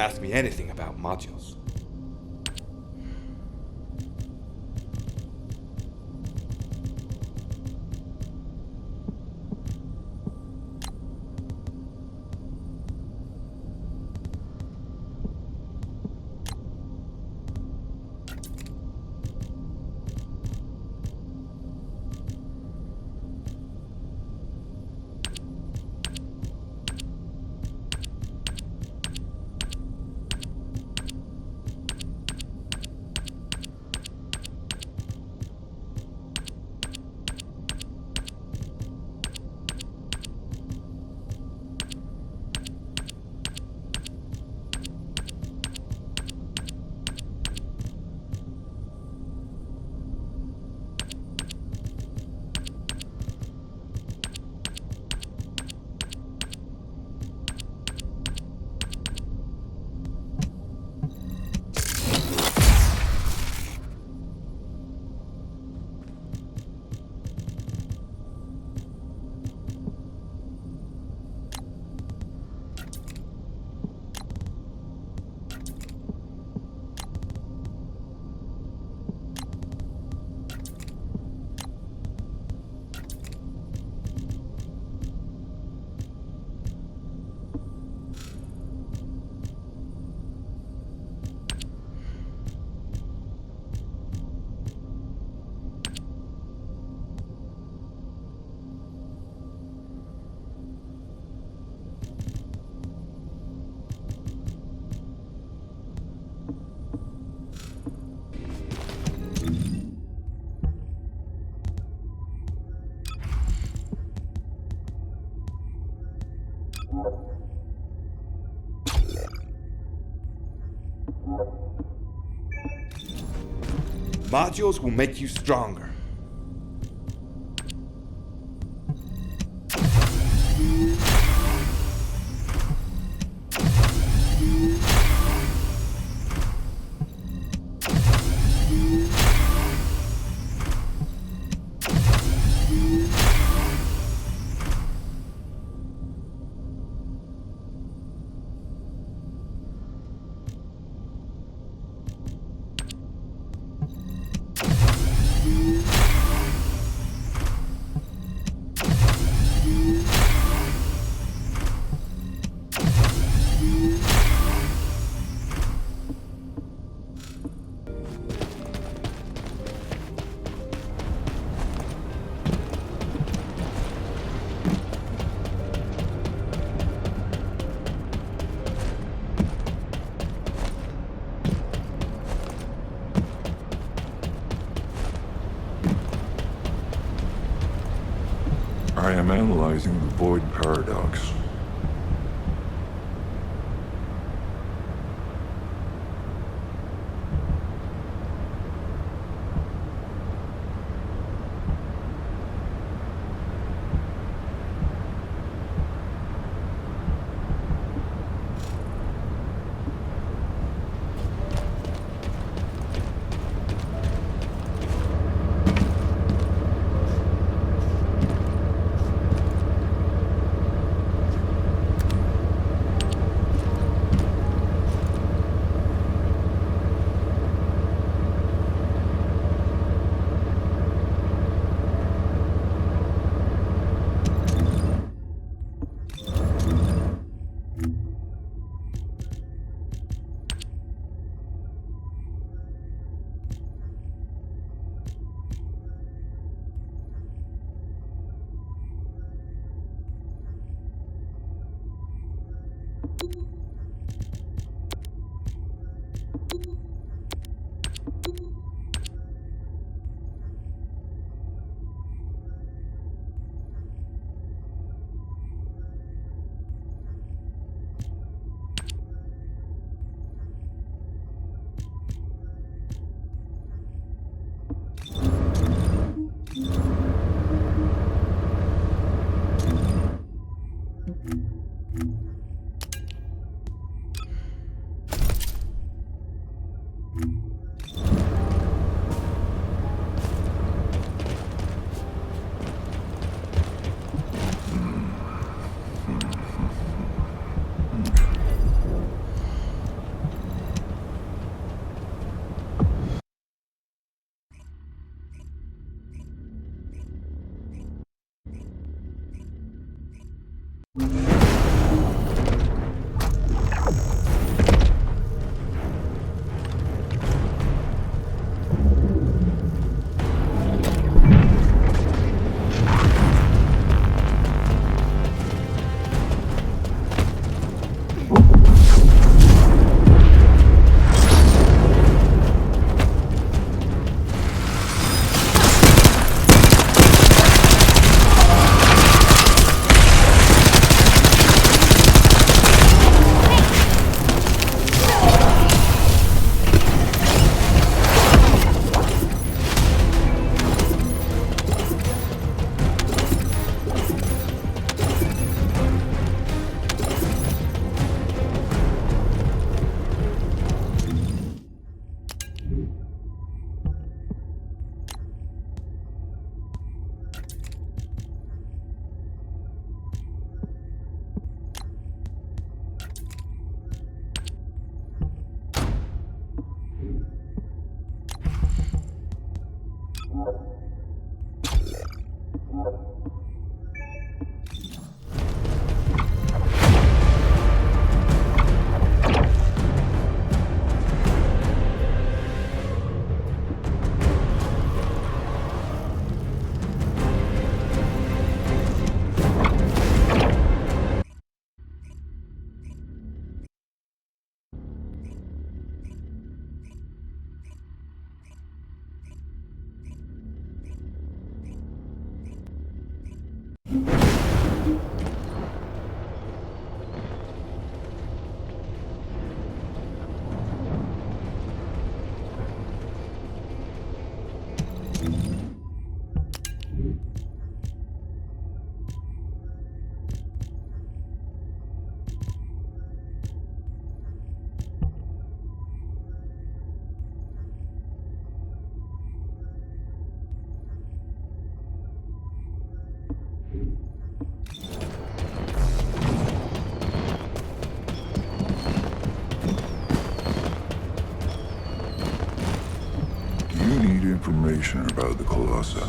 ask me anything about modules. Modules will make you stronger. I am analyzing the void paradox. You need information about the Colossi.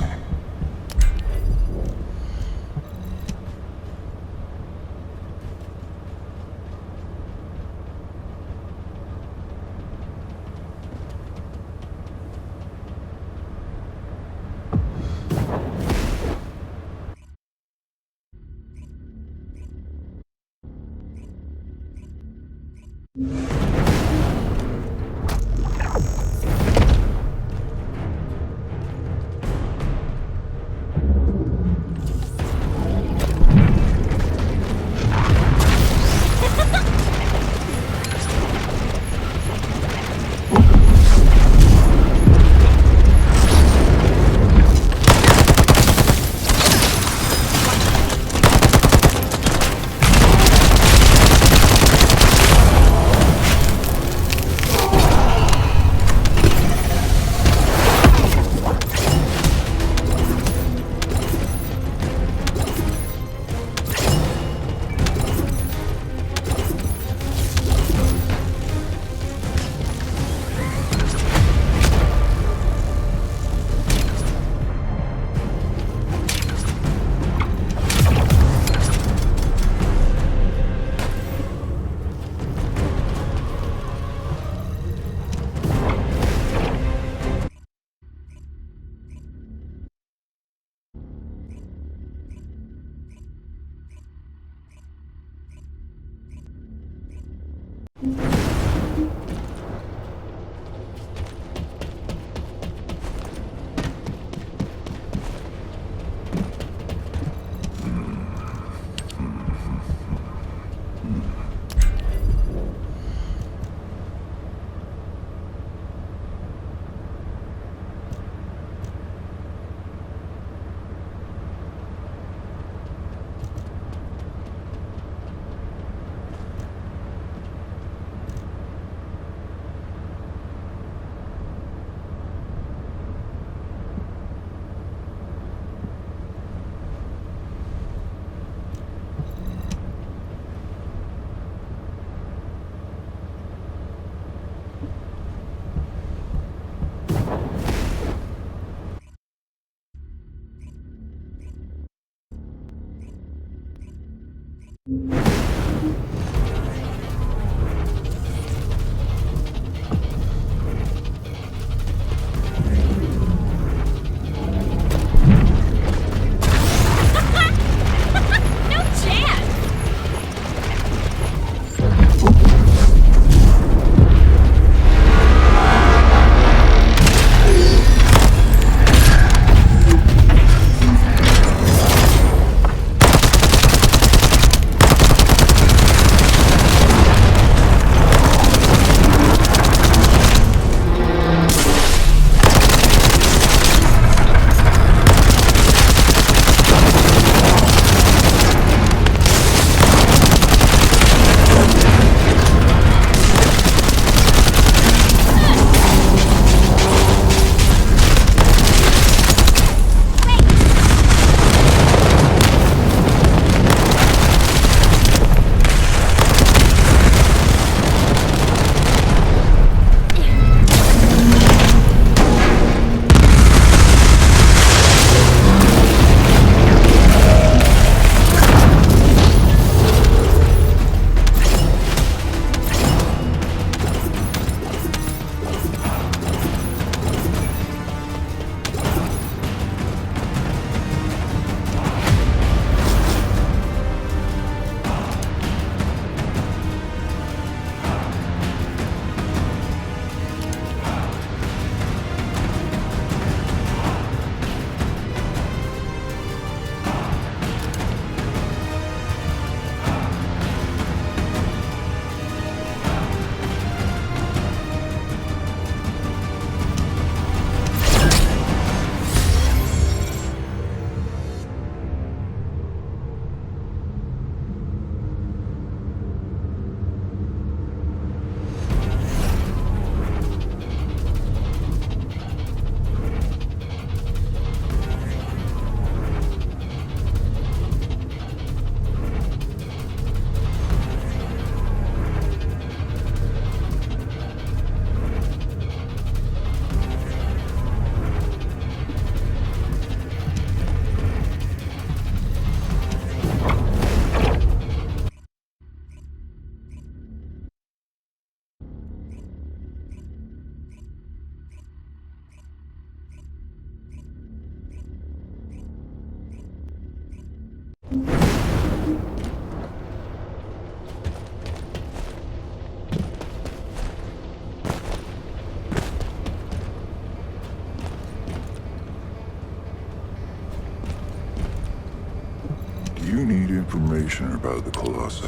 you need information about the Colossi.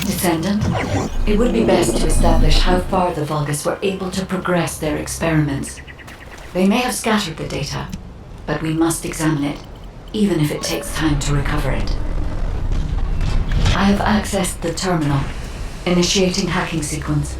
Descendant, it would be best to establish how far the Vulgus were able to progress their experiments. They may have scattered the data, but we must examine it, even if it takes time to recover it. I have accessed the terminal. Initiating hacking sequence.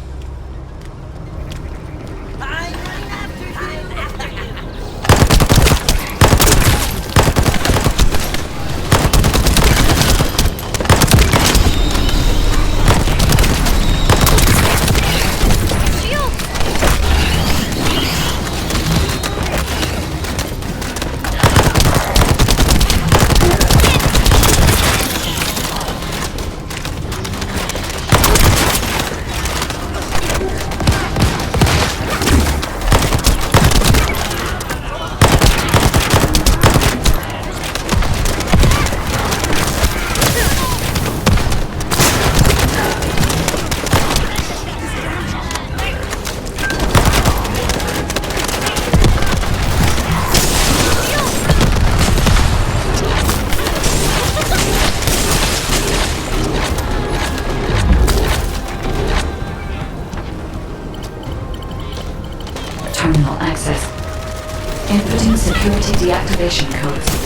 Terminal access. Inputting security deactivation codes.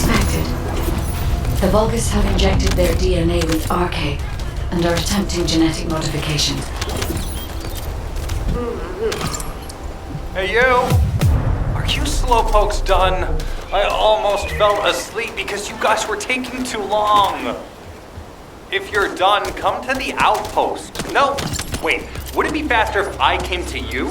expected. The Vulgus have injected their DNA with RK and are attempting genetic modifications. Hey, you! Are you slowpokes done? I almost fell asleep because you guys were taking too long. If you're done, come to the outpost. No, wait, would it be faster if I came to you?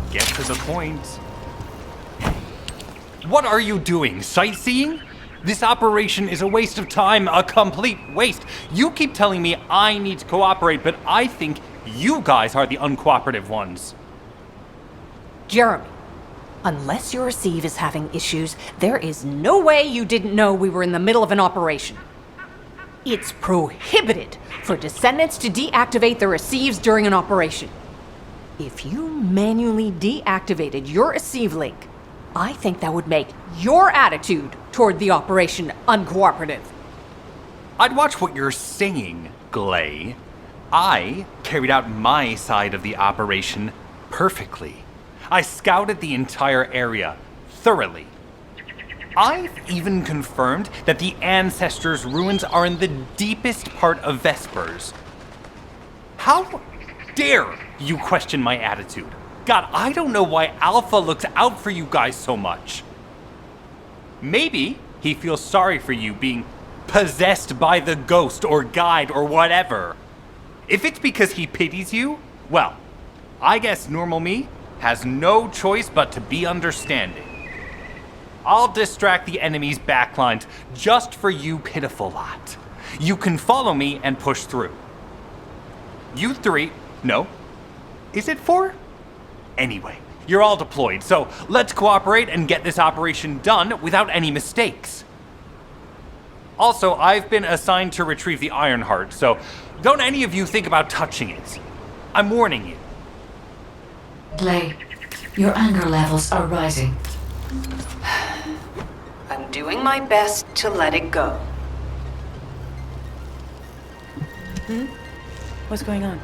Get to the point. What are you doing? Sightseeing? This operation is a waste of time, a complete waste. You keep telling me I need to cooperate, but I think you guys are the uncooperative ones. Jeremy, unless your receive is having issues, there is no way you didn't know we were in the middle of an operation. It's prohibited for descendants to deactivate the receives during an operation. If you manually deactivated your receive link, I think that would make your attitude toward the operation uncooperative. I'd watch what you're saying, Glay. I carried out my side of the operation perfectly. I scouted the entire area thoroughly. I've even confirmed that the Ancestors' ruins are in the deepest part of Vespers. How dare you question my attitude? God, I don't know why Alpha looks out for you guys so much. Maybe he feels sorry for you being possessed by the ghost or guide or whatever. If it's because he pities you, well, I guess normal me has no choice but to be understanding. I'll distract the enemy's backlines just for you pitiful lot. You can follow me and push through. You three, no, is it 4? Anyway, you're all deployed, so let's cooperate and get this operation done without any mistakes. Also, I've been assigned to retrieve the Iron Heart, so don't any of you think about touching it. I'm warning you. Glay, your anger levels are rising. I'm doing my best to let it go. What's going on?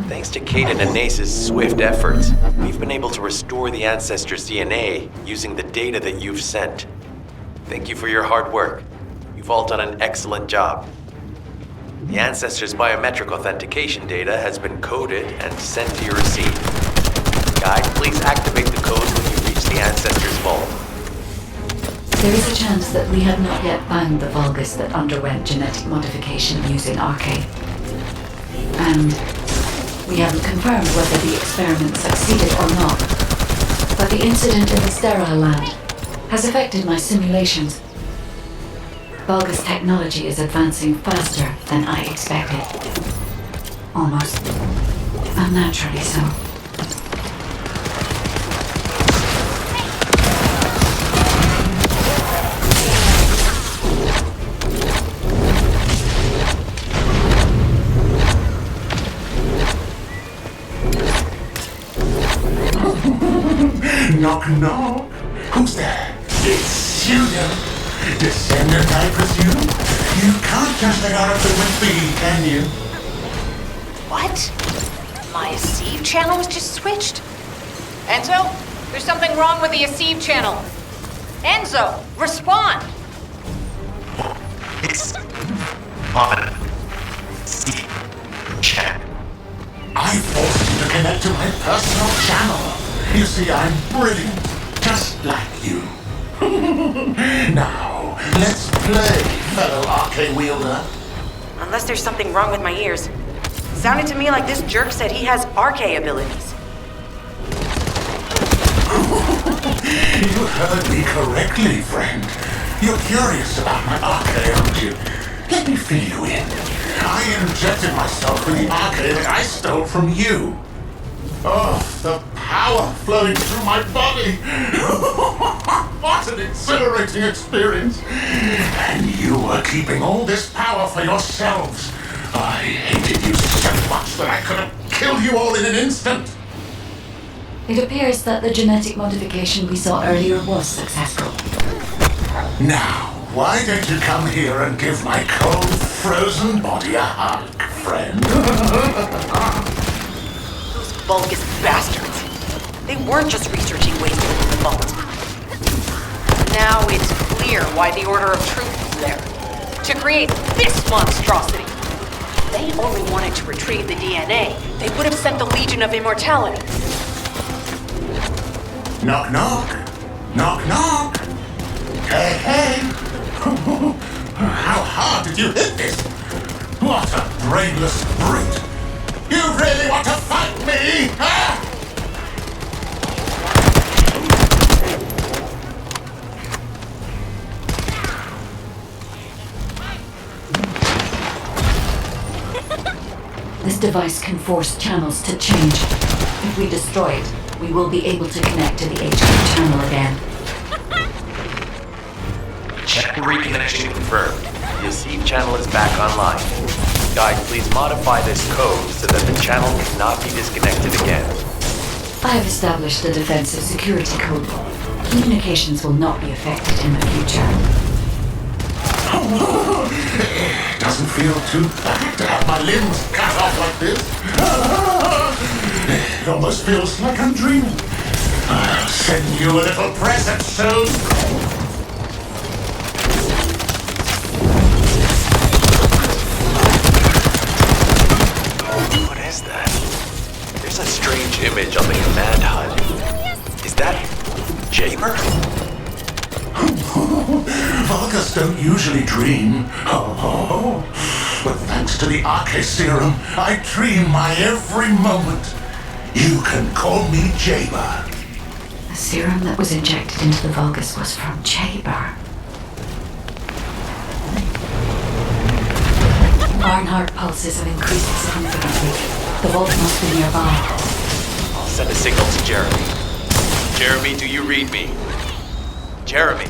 Thanks to Kaden and Nace's swift efforts, we've been able to restore the Ancestors' DNA using the data that you've sent. Thank you for your hard work. You've all done an excellent job. The Ancestors' biometric authentication data has been coded and sent to your receive. Guide, please activate the code when you reach the Ancestors' vault. There is a chance that we have not yet found the Vulgus that underwent genetic modification using RK. And we haven't confirmed whether the experiment succeeded or not. But the incident in the sterile land has affected my simulations. Vulgus technology is advancing faster than I expected. Almost unnaturally so. Knock knock. Who's there? It's Junior. Descendant, I presume? You can't just let our equipment be, can you? What? My Aceve channel was just switched? Enzo, there's something wrong with the Aceve channel. Enzo, respond! It's on chat. I forced you to connect to my personal channel. You see, I'm brilliant, just like you. Now, let's play, fellow RK wielder. Unless there's something wrong with my ears. Sounded to me like this jerk said he has RK abilities. You heard me correctly, friend. You're curious about my RK, aren't you? Let me fill you in. I injected myself with the RK that I stole from you. Oh, the power flowing through my body. What an exhilarating experience. And you were keeping all this power for yourselves. I hated you so much that I could have killed you all in an instant. It appears that the genetic modification we saw earlier was successful. Now, why don't you come here and give my cold, frozen body a hug, friend? Those Vulgus bastards. They weren't just researching ways to open the vault. Now it's clear why the Order of Truth is there. To create this monstrosity. If they only wanted to retrieve the DNA, they would have sent the Legion of Immortality. Knock, knock. Knock, knock. Hey, hey. How hard did you hit this? What a brainless brute. You really want to fight me, huh? This device can force channels to change. If we destroy it, we will be able to connect to the HQ channel again. Check reconnection confirmed. The Aceve channel is back online. Guide, please modify this code so that the channel cannot be disconnected again. I have established a defensive security code. Communications will not be affected in the future. It doesn't feel too bad to have my limbs cut off like this. It almost feels like I'm dreaming. I'll send you a little present soon. What is that? There's a strange image on the command HUD. Is that Jamer? Vulgus don't usually dream. But thanks to the RK serum, I dream my every moment. You can call me Jaber. The serum that was injected into the Vulgus was from Jaber. Barnheart pulses have increased significantly. The vault must be nearby. I'll send a signal to Jeremy. Jeremy, do you read me? Jeremy.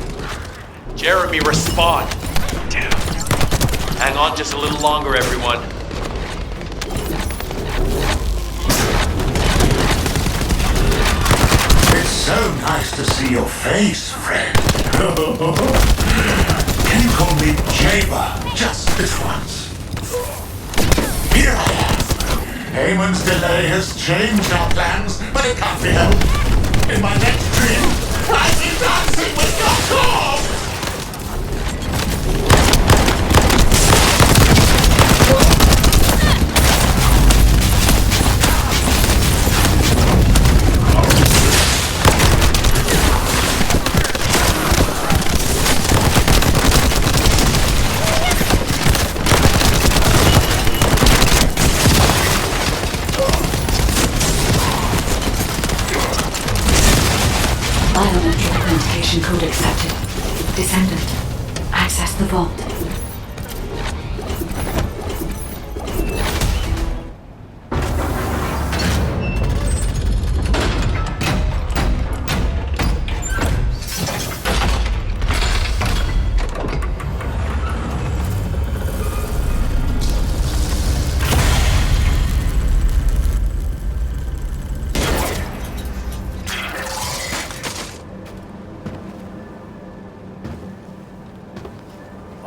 Jeremy, respond. Damn. Hang on just a little longer, everyone. It's so nice to see your face, friend. Can you call me Jaber just this once? Here I am. Eamon's delay has changed our plans, but it can't be helped. In my next dream, I'll be dancing with your corpse! Biometric authentication code accepted. Descendant. Access the vault.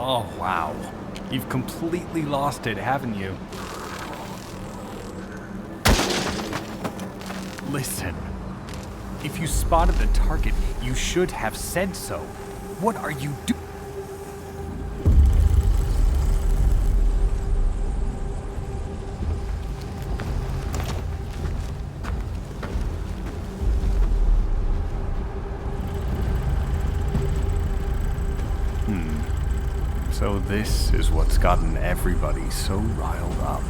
Oh, wow. You've completely lost it, haven't you? Listen. If you spotted the target, you should have said so. What are you doing? So this is what's gotten everybody so riled up.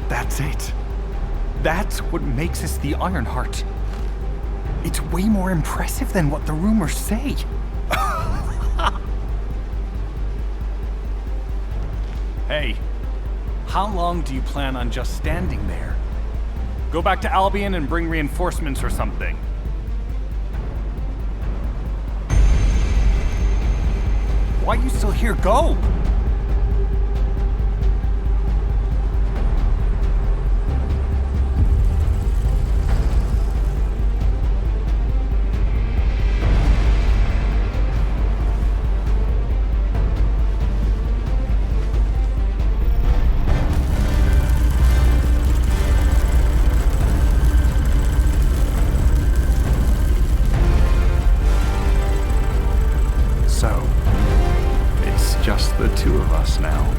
That's it. That's what makes us the Ironheart. It's way more impressive than what the rumors say. Hey, how long do you plan on just standing there? Go back to Albion and bring reinforcements or something. Why are you still here? Go! Just the two of us now.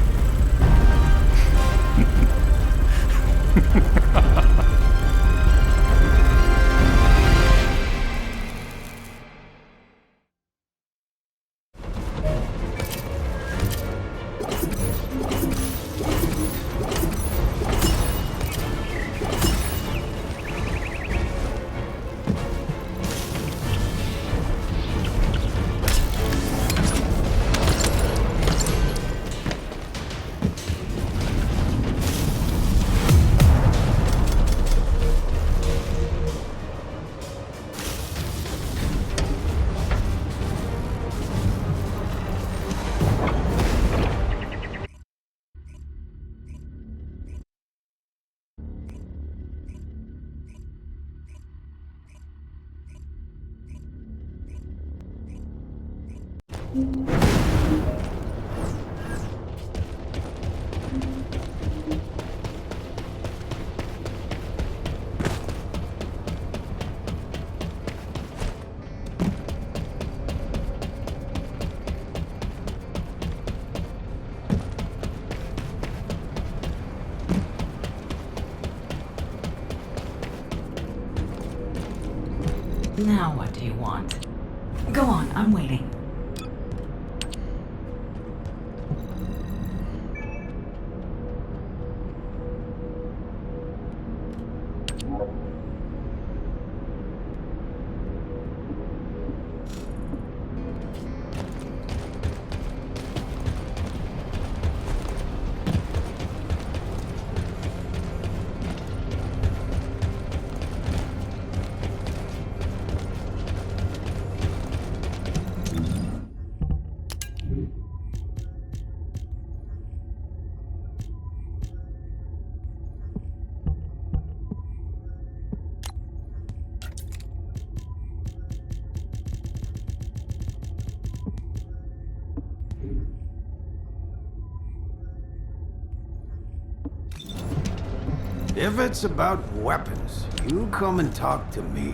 Now what do you want? Go on, I'm waiting. If it's about weapons, you come and talk to me.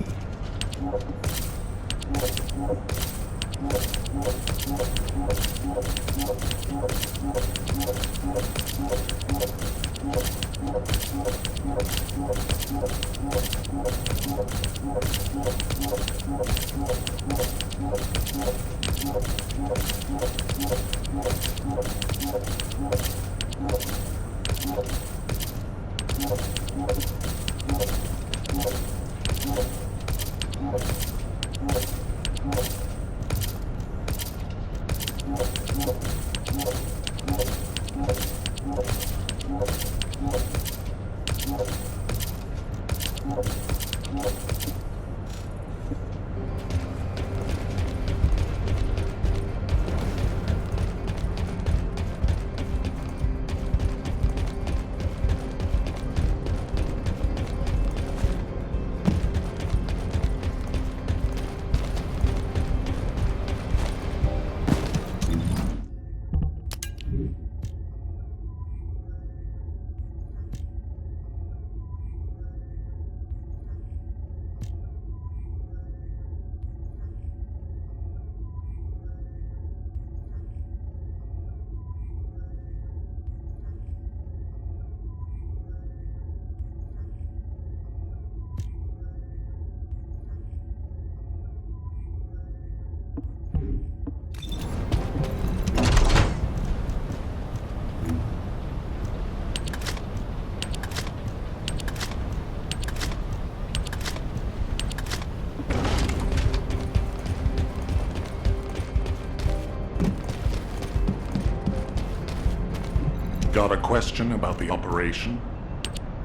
Got a question about the operation?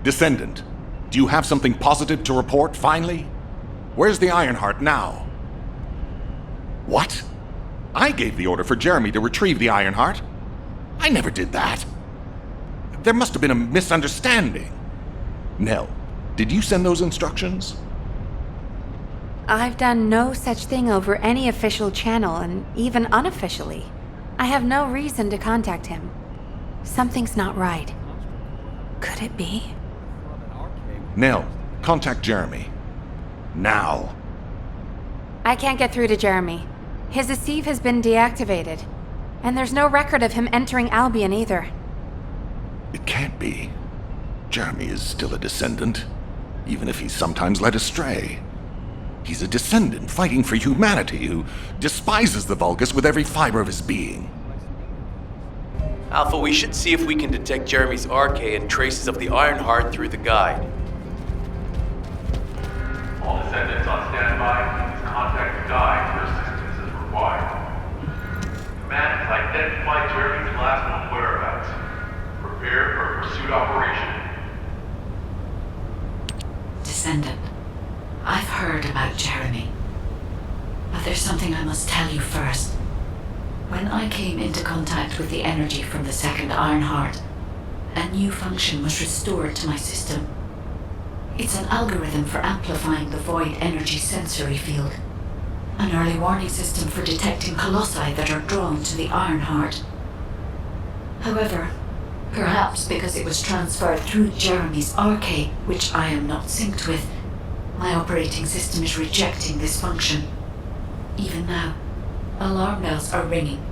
Descendant, do you have something positive to report, finally? Where's the Ironheart now? What? I gave the order for Jeremy to retrieve the Ironheart. I never did that. There must have been a misunderstanding. Nell, did you send those instructions? I've done no such thing over any official channel, and even unofficially. I have no reason to contact him. Something's not right. Could it be? Nell, contact Jeremy. Now. I can't get through to Jeremy. His Asive has been deactivated, and there's no record of him entering Albion either. It can't be. Jeremy is still a descendant, even if he's sometimes led astray. He's a descendant fighting for humanity who despises the Vulgus with every fiber of his being. Alpha, we should see if we can detect Jeremy's arcade and traces of the Ironheart through the guide. All descendants on standby. Please contact the guide for assistance as required. Command has identified Jeremy's last known whereabouts. Prepare for a pursuit operation. Descendant, I've heard about Jeremy. But there's something I must tell you first. When I came into contact with the energy from the second Ironheart, a new function was restored to my system. It's an algorithm for amplifying the void energy sensory field. An early warning system for detecting colossi that are drawn to the Ironheart. However, perhaps because it was transferred through Jeremy's arcade, which I am not synced with, my operating system is rejecting this function. Even now, alarm bells are ringing.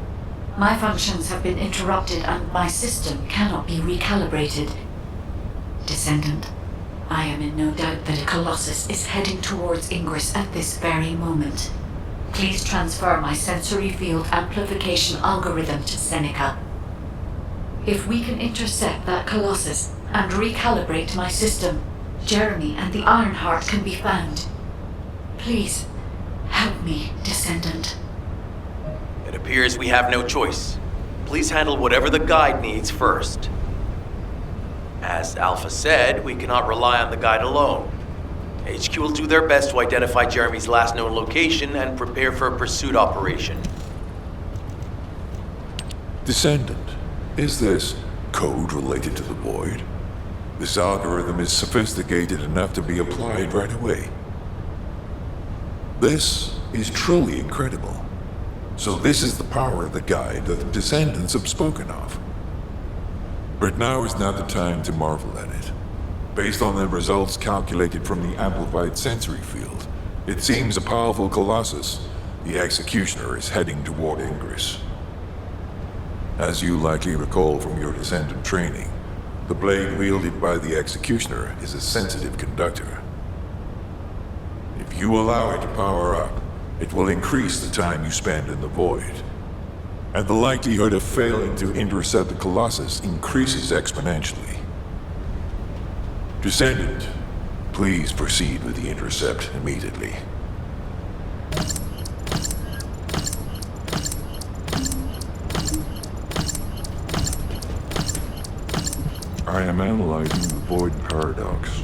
My functions have been interrupted and my system cannot be recalibrated. Descendant, I am in no doubt that a Colossus is heading towards Ingress at this very moment. Please transfer my sensory field amplification algorithm to Seneca. If we can intercept that Colossus and recalibrate my system, Jeremy and the Ironheart can be found. Please, help me, Descendant. It appears we have no choice. Please handle whatever the guide needs first. As Alpha said, we cannot rely on the guide alone. HQ will do their best to identify Jeremy's last known location and prepare for a pursuit operation. Descendant, is this code related to the Void? This algorithm is sophisticated enough to be applied right away. This is truly incredible. So this is the power of the guide that the Descendants have spoken of. But now is not the time to marvel at it. Based on the results calculated from the amplified sensory field, it seems a powerful Colossus, the Executioner, is heading toward Ingress. As you likely recall from your Descendant training, the blade wielded by the Executioner is a sensitive conductor. If you allow it to power up, it will increase the time you spend in the Void. And the likelihood of failing to intercept the Colossus increases exponentially. Descendant, please proceed with the intercept immediately. I am analyzing the Void Paradox.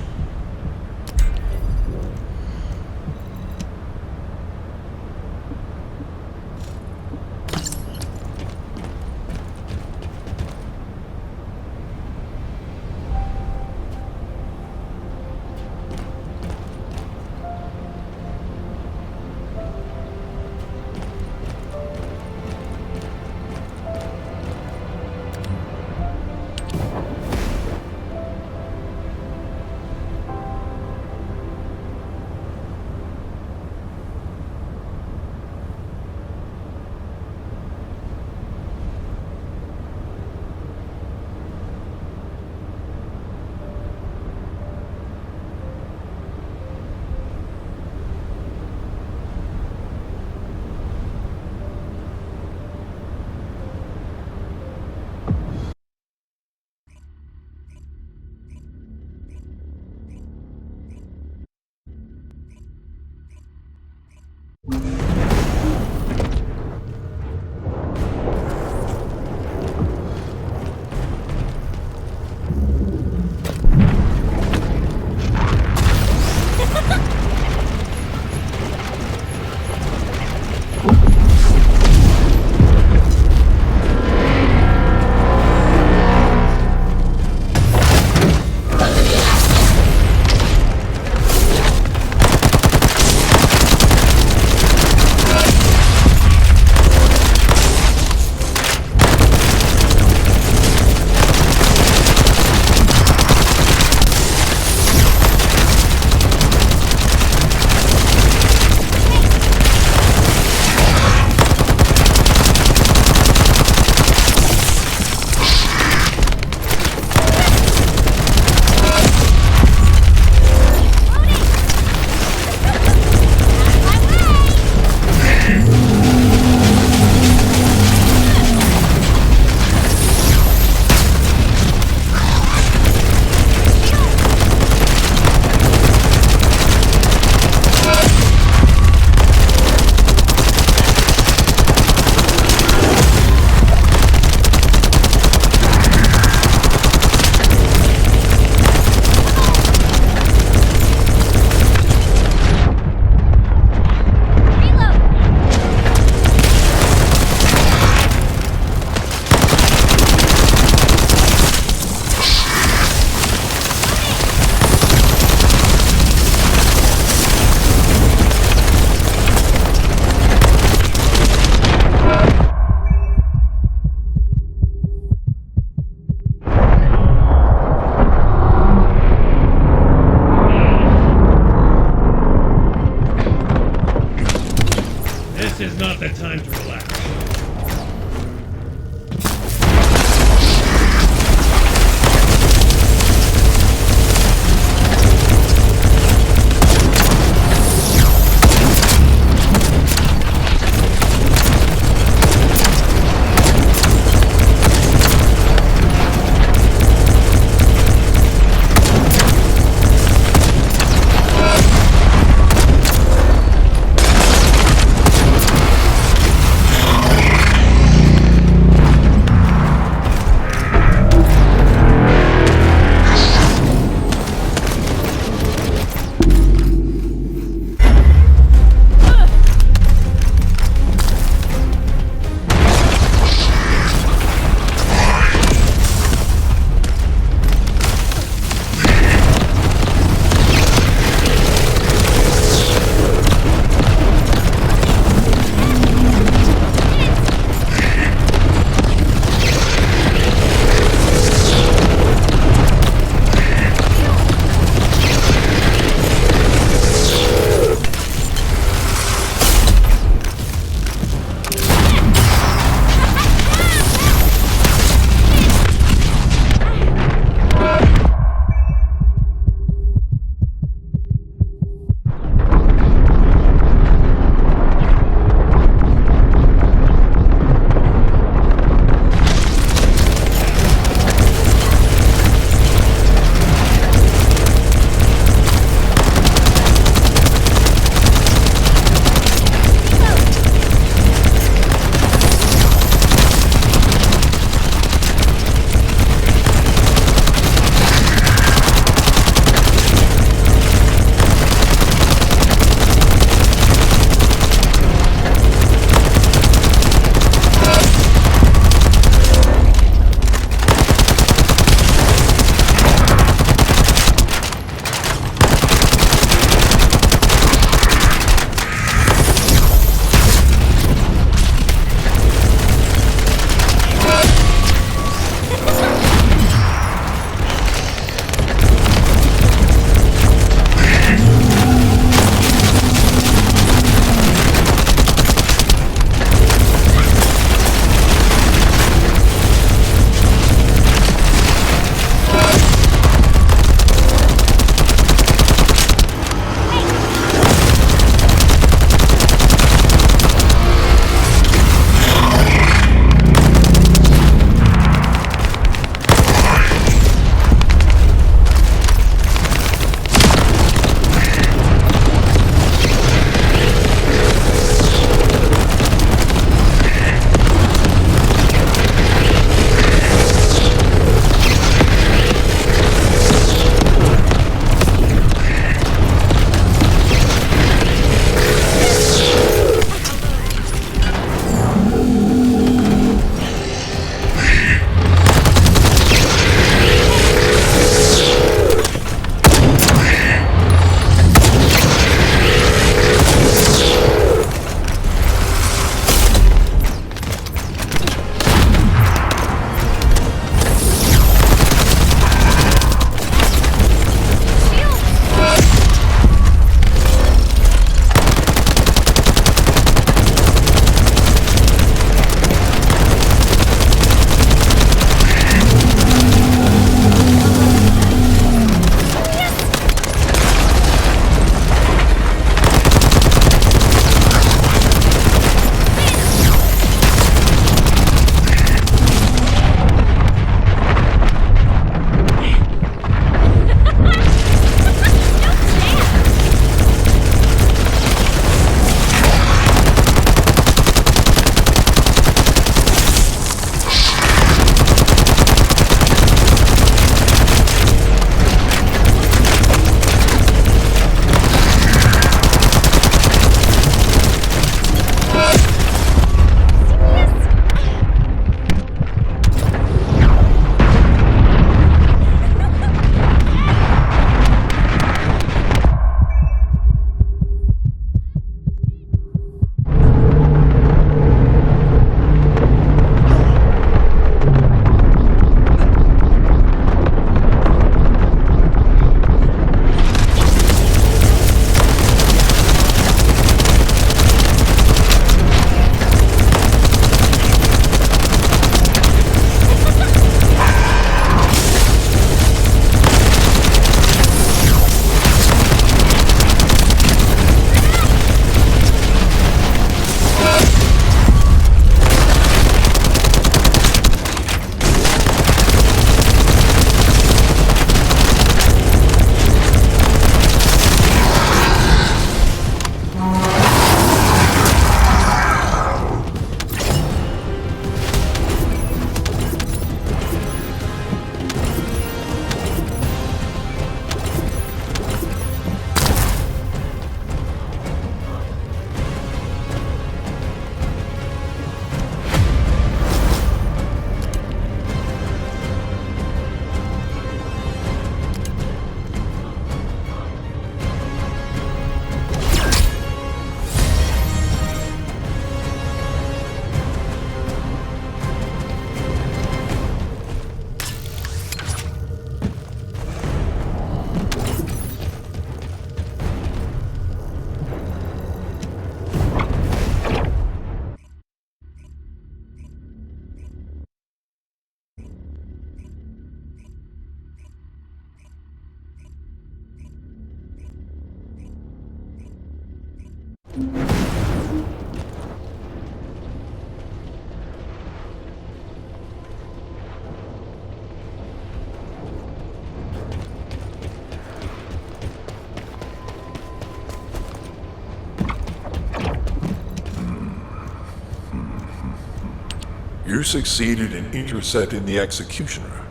succeeded in intercepting the Executioner.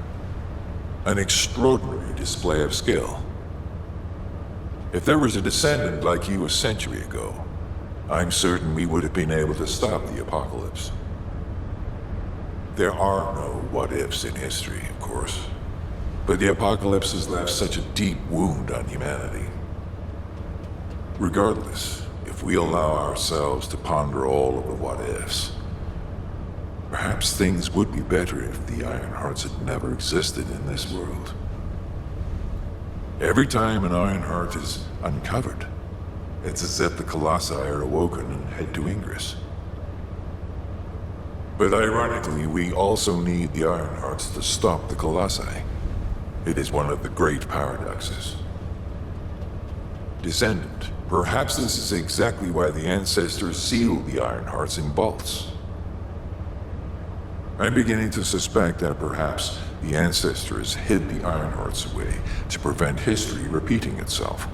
An extraordinary display of skill. If there was a descendant like you a century ago, I'm certain we would have been able to stop the apocalypse. There are no what-ifs in history, of course. But the apocalypse has left such a deep wound on humanity. Regardless, if we allow ourselves to ponder all of the what-ifs, perhaps things would be better if the Ironhearts had never existed in this world. Every time an Ironheart is uncovered, it's as if the Colossi are awoken and head to Ingress. But ironically, we also need the Ironhearts to stop the Colossi. It is one of the great paradoxes. Descendant, perhaps this is exactly why the ancestors sealed the Ironhearts in vaults. I'm beginning to suspect that perhaps the ancestors hid the Ironhearts away to prevent history repeating itself.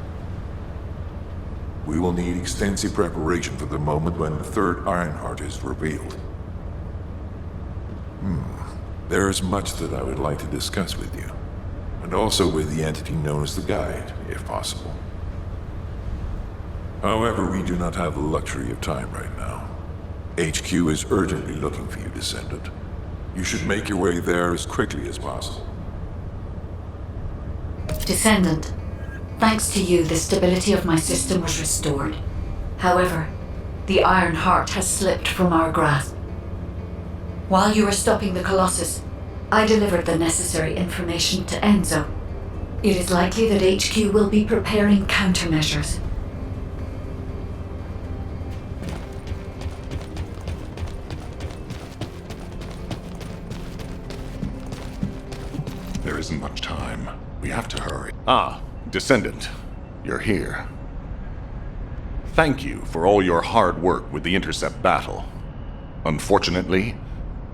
We will need extensive preparation for the moment when the third Ironheart is revealed. There is much that I would like to discuss with you, and also with the entity known as the Guide, if possible. However, we do not have the luxury of time right now. HQ is urgently looking for you, Descendant. You should make your way there as quickly as possible. Descendant, thanks to you, the stability of my system was restored. However, the Iron Heart has slipped from our grasp. While you were stopping the Colossus, I delivered the necessary information to Enzo. It is likely that HQ will be preparing countermeasures. There isn't much time. We have to hurry. Ah, Descendant. You're here. Thank you for all your hard work with the Intercept battle. Unfortunately,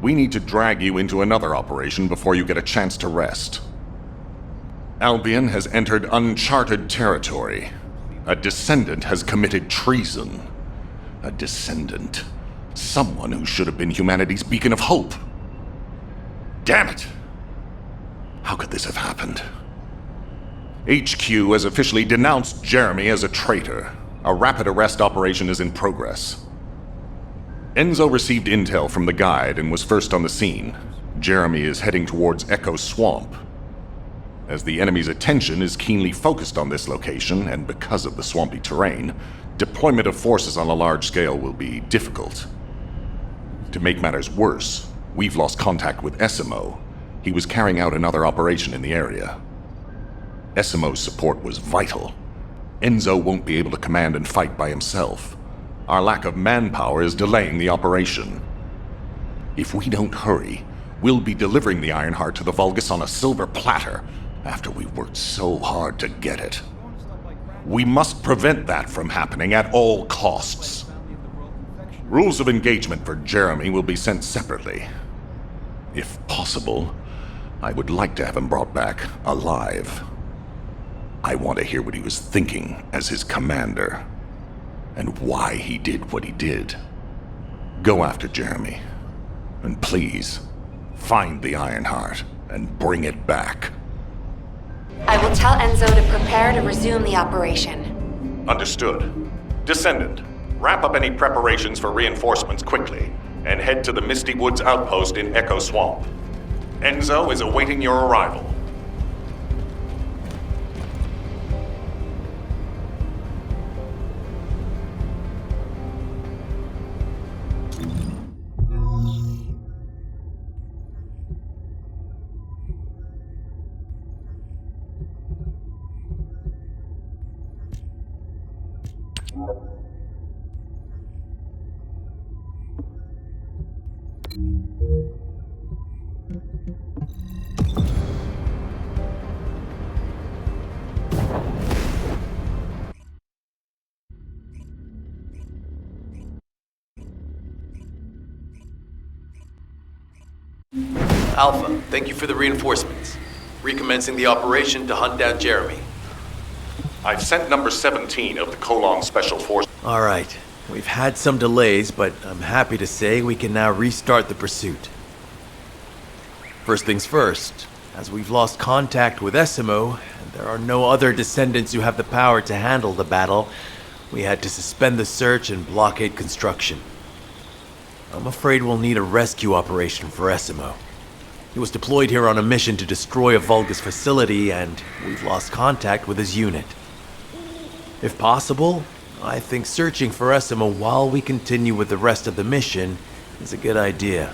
we need to drag you into another operation before you get a chance to rest. Albion has entered uncharted territory. A Descendant has committed treason. A Descendant. Someone who should have been humanity's beacon of hope. Damn it! How could this have happened? HQ has officially denounced Jeremy as a traitor. A rapid arrest operation is in progress. Enzo received intel from the Guide and was first on the scene. Jeremy is heading towards Echo Swamp. As the enemy's attention is keenly focused on this location, and because of the swampy terrain, deployment of forces on a large scale will be difficult. To make matters worse, we've lost contact with Essimo. He was carrying out another operation in the area. Essimo's support was vital. Enzo won't be able to command and fight by himself. Our lack of manpower is delaying the operation. If we don't hurry, we'll be delivering the Ironheart to the Vulgus on a silver platter after we've worked so hard to get it. We must prevent that from happening at all costs. Rules of engagement for Jeremy will be sent separately. If possible, I would like to have him brought back alive. I want to hear what he was thinking as his commander, and why he did what he did. Go after Jeremy, and please, find the Ironheart and bring it back. I will tell Enzo to prepare to resume the operation. Understood. Descendant, wrap up any preparations for reinforcements quickly, and head to the Misty Woods outpost in Echo Swamp. Enzo is awaiting your arrival. Alpha, thank you for the reinforcements. Recommencing the operation to hunt down Jeremy. I've sent number 17 of the Kolong Special Force. All right. We've had some delays, but I'm happy to say we can now restart the pursuit. First things first, as we've lost contact with Essimo, and there are no other descendants who have the power to handle the battle, we had to suspend the search and blockade construction. I'm afraid we'll need a rescue operation for Essimo. He was deployed here on a mission to destroy a Vulgus facility, and we've lost contact with his unit. If possible, I think searching for Essimo while we continue with the rest of the mission is a good idea.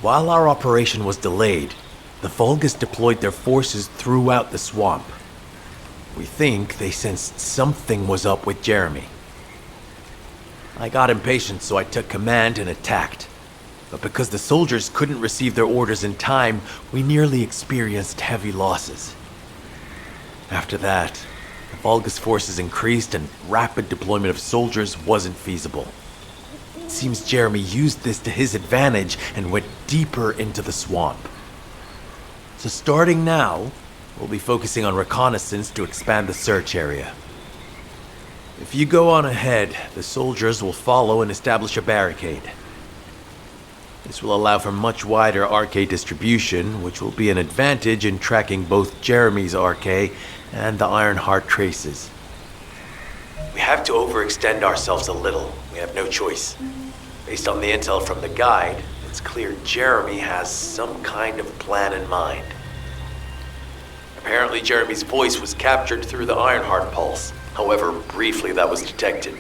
While our operation was delayed, the Vulgus deployed their forces throughout the swamp. We think they sensed something was up with Jeremy. I got impatient, so I took command and attacked. But because the soldiers couldn't receive their orders in time, we nearly experienced heavy losses. After that, the Vulgus forces increased and rapid deployment of soldiers wasn't feasible. It seems Jeremy used this to his advantage and went deeper into the swamp. So starting now, we'll be focusing on reconnaissance to expand the search area. If you go on ahead, the soldiers will follow and establish a barricade. This will allow for much wider RK distribution, which will be an advantage in tracking both Jeremy's RK and the Ironheart traces. We have to overextend ourselves a little. We have no choice. Based on the intel from the guide, it's clear Jeremy has some kind of plan in mind. Apparently Jeremy's voice was captured through the Ironheart pulse. However, briefly that was detected.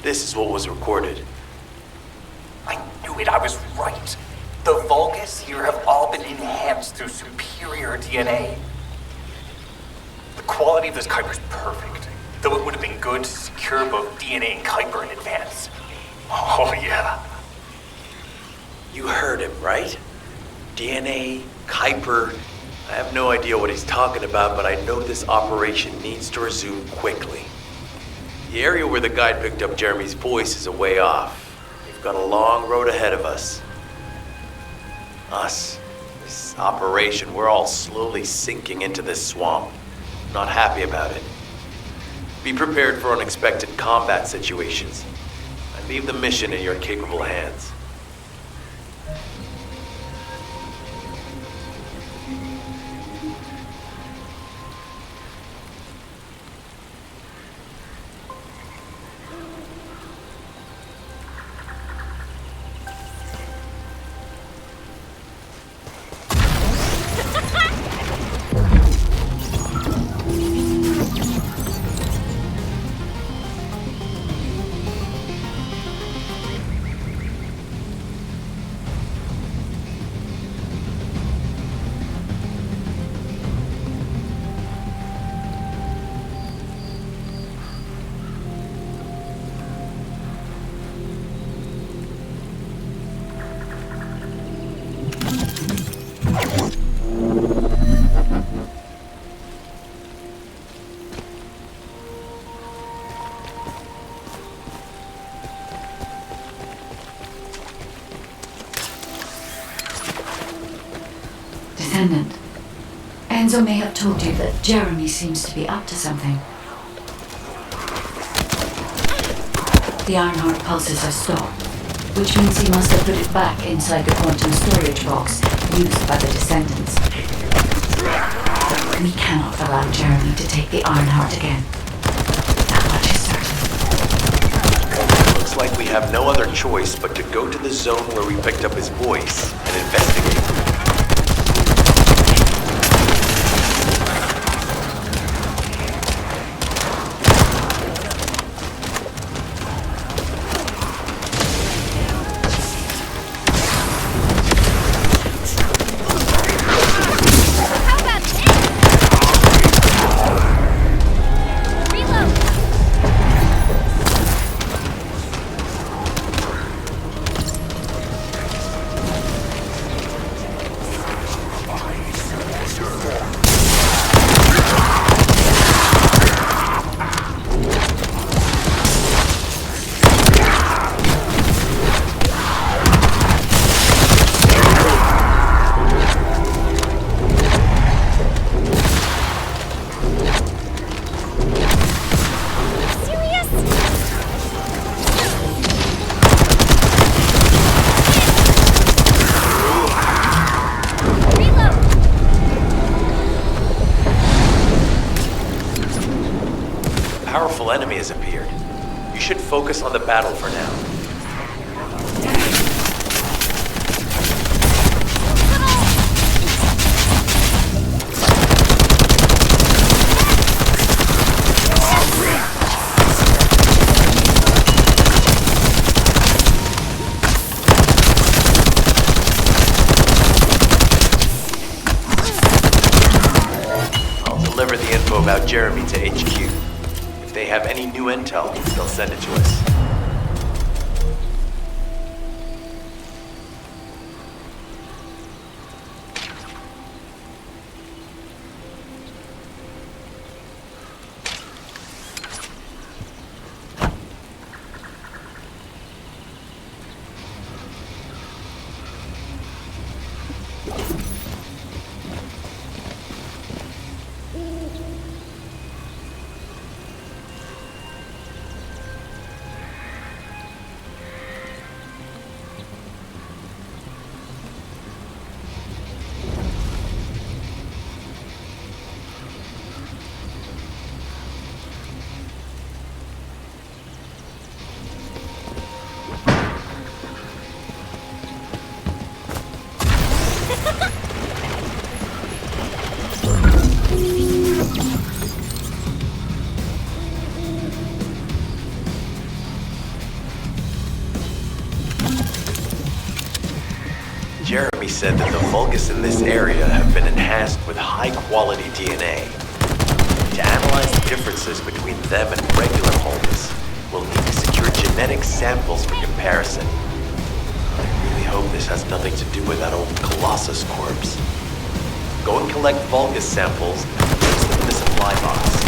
This is what was recorded. I knew it, I was right. The Vulgus here have all been enhanced through superior DNA. The quality of this Kuiper's perfect, though it would have been good to secure both DNA and Kuiper in advance. Oh yeah. You heard him, right? DNA, Kuiper. I have no idea what he's talking about, but I know this operation needs to resume quickly. The area where the guide picked up Jeremy's voice is a way off. We've got a long road ahead of us. This operation, we're all slowly sinking into this swamp. Not happy about it. Be prepared for unexpected combat situations. I leave the mission in your capable hands. Descendant, Enzo may have told you that Jeremy seems to be up to something. The Ironheart pulses have stopped, which means he must have put it back inside the quantum storage box used by the Descendants. We cannot allow Jeremy to take the Ironheart again. That much is certain. Looks like we have no other choice but to go to the zone where we picked up his voice and investigate. potential enemy has appeared. You should focus on the battle for now. Deliver the info about Jeremy to HQ. If they have any new intel, they'll send it to us. Jeremy said that the Vulgus in this area have been enhanced with high-quality DNA. To analyze the differences between them and regular Vulgus, we'll need to secure genetic samples for comparison. I really hope this has nothing to do with that old Colossus corpse. Go and collect Vulgus samples and place them in the supply box.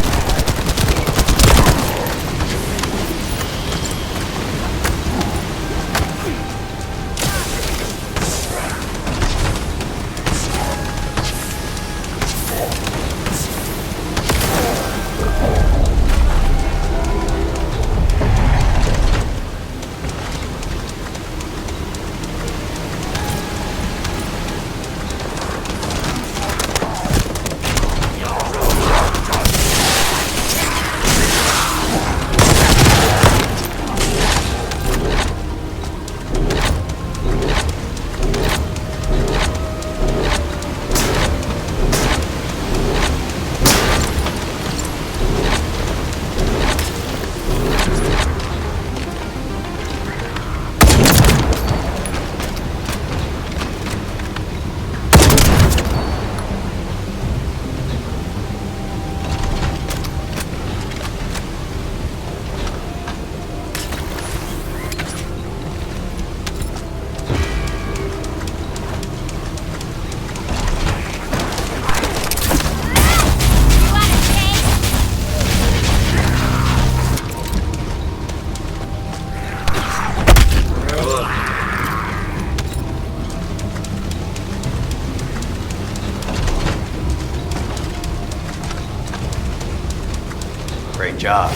Great job.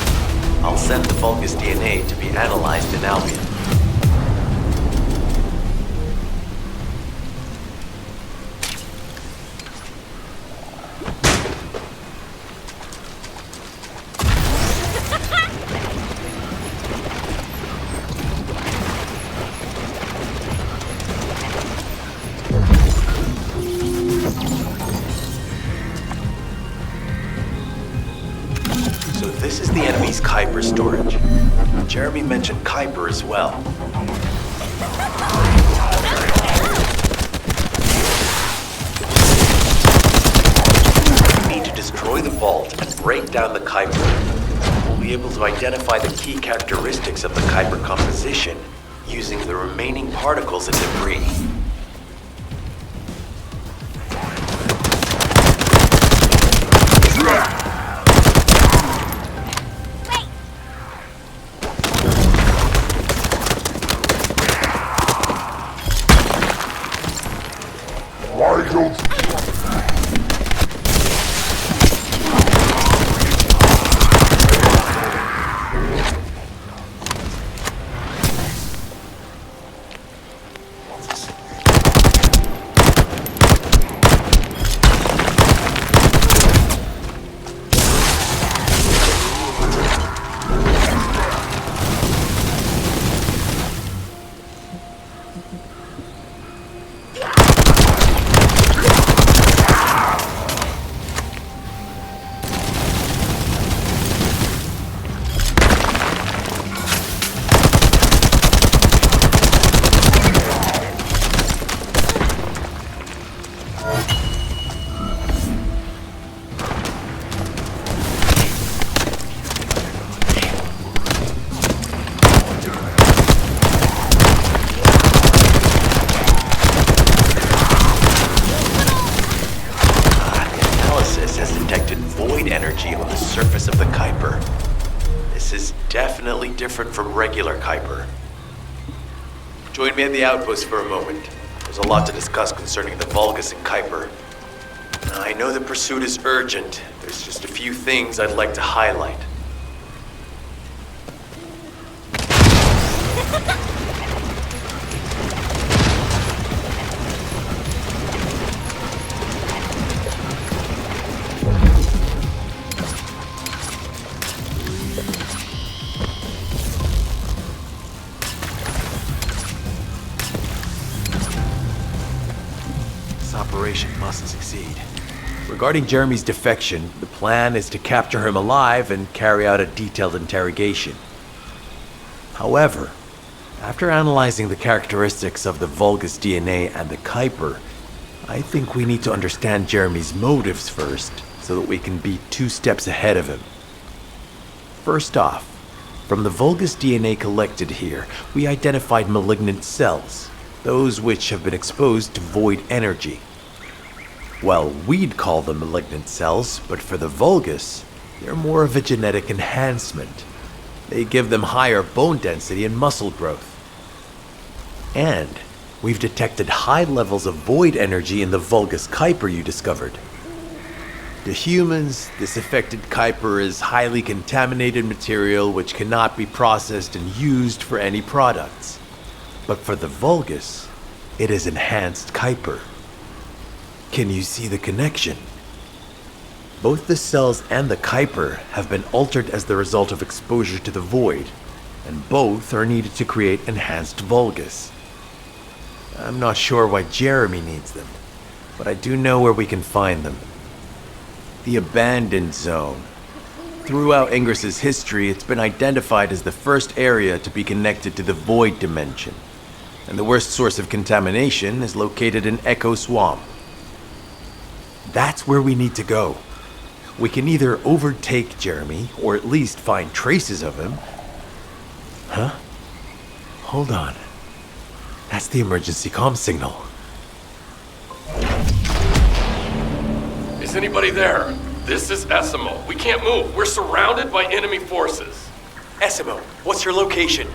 I'll send the Vulgus DNA to be analyzed in Albion. So this is the enemy's Kuiper storage. Jeremy mentioned Kuiper as well. We need to destroy the vault and break down the Kuiper. We'll be able to identify the key characteristics of the Kuiper composition using the remaining particles and debris. energy on the surface of the Kuiper. This is definitely different from regular Kuiper. Join me at the outpost for a moment. There's a lot to discuss concerning the Vulgus and Kuiper. I know the pursuit is urgent. There's just a few things I'd like to highlight. This operation must succeed. Regarding Jeremy's defection, the plan is to capture him alive and carry out a detailed interrogation. However, after analyzing the characteristics of the Vulgus DNA and the Kuiper, I think we need to understand Jeremy's motives first, so that we can be 2 steps ahead of him. First off, from the Vulgus DNA collected here, we identified malignant cells, those which have been exposed to void energy. Well, we'd call them malignant cells, but for the Vulgus, they're more of a genetic enhancement. They give them higher bone density and muscle growth. And we've detected high levels of void energy in the Vulgus Kuiper you discovered. To humans, this affected Kuiper is highly contaminated material which cannot be processed and used for any products. But for the Vulgus, it is enhanced Kuiper. Can you see the connection? Both the cells and the Kuiper have been altered as the result of exposure to the void, and both are needed to create enhanced Vulgus. I'm not sure why Jeremy needs them, but I do know where we can find them. The Abandoned Zone. Throughout Ingris's history, it's been identified as the first area to be connected to the Void Dimension, and the worst source of contamination is located in Echo Swamp. That's where we need to go. We can either overtake Jeremy, or at least find traces of him. Huh? Hold on. That's the emergency comm signal. Is anybody there? This is Esimo. We can't move. We're surrounded by enemy forces. Esimo, what's your location?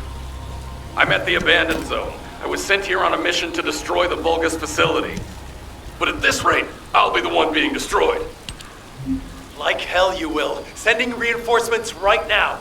I'm at the Abandoned Zone. I was sent here on a mission to destroy the Vulgus facility. But at this rate, I'll be the one being destroyed. Like hell you will. Sending reinforcements right now.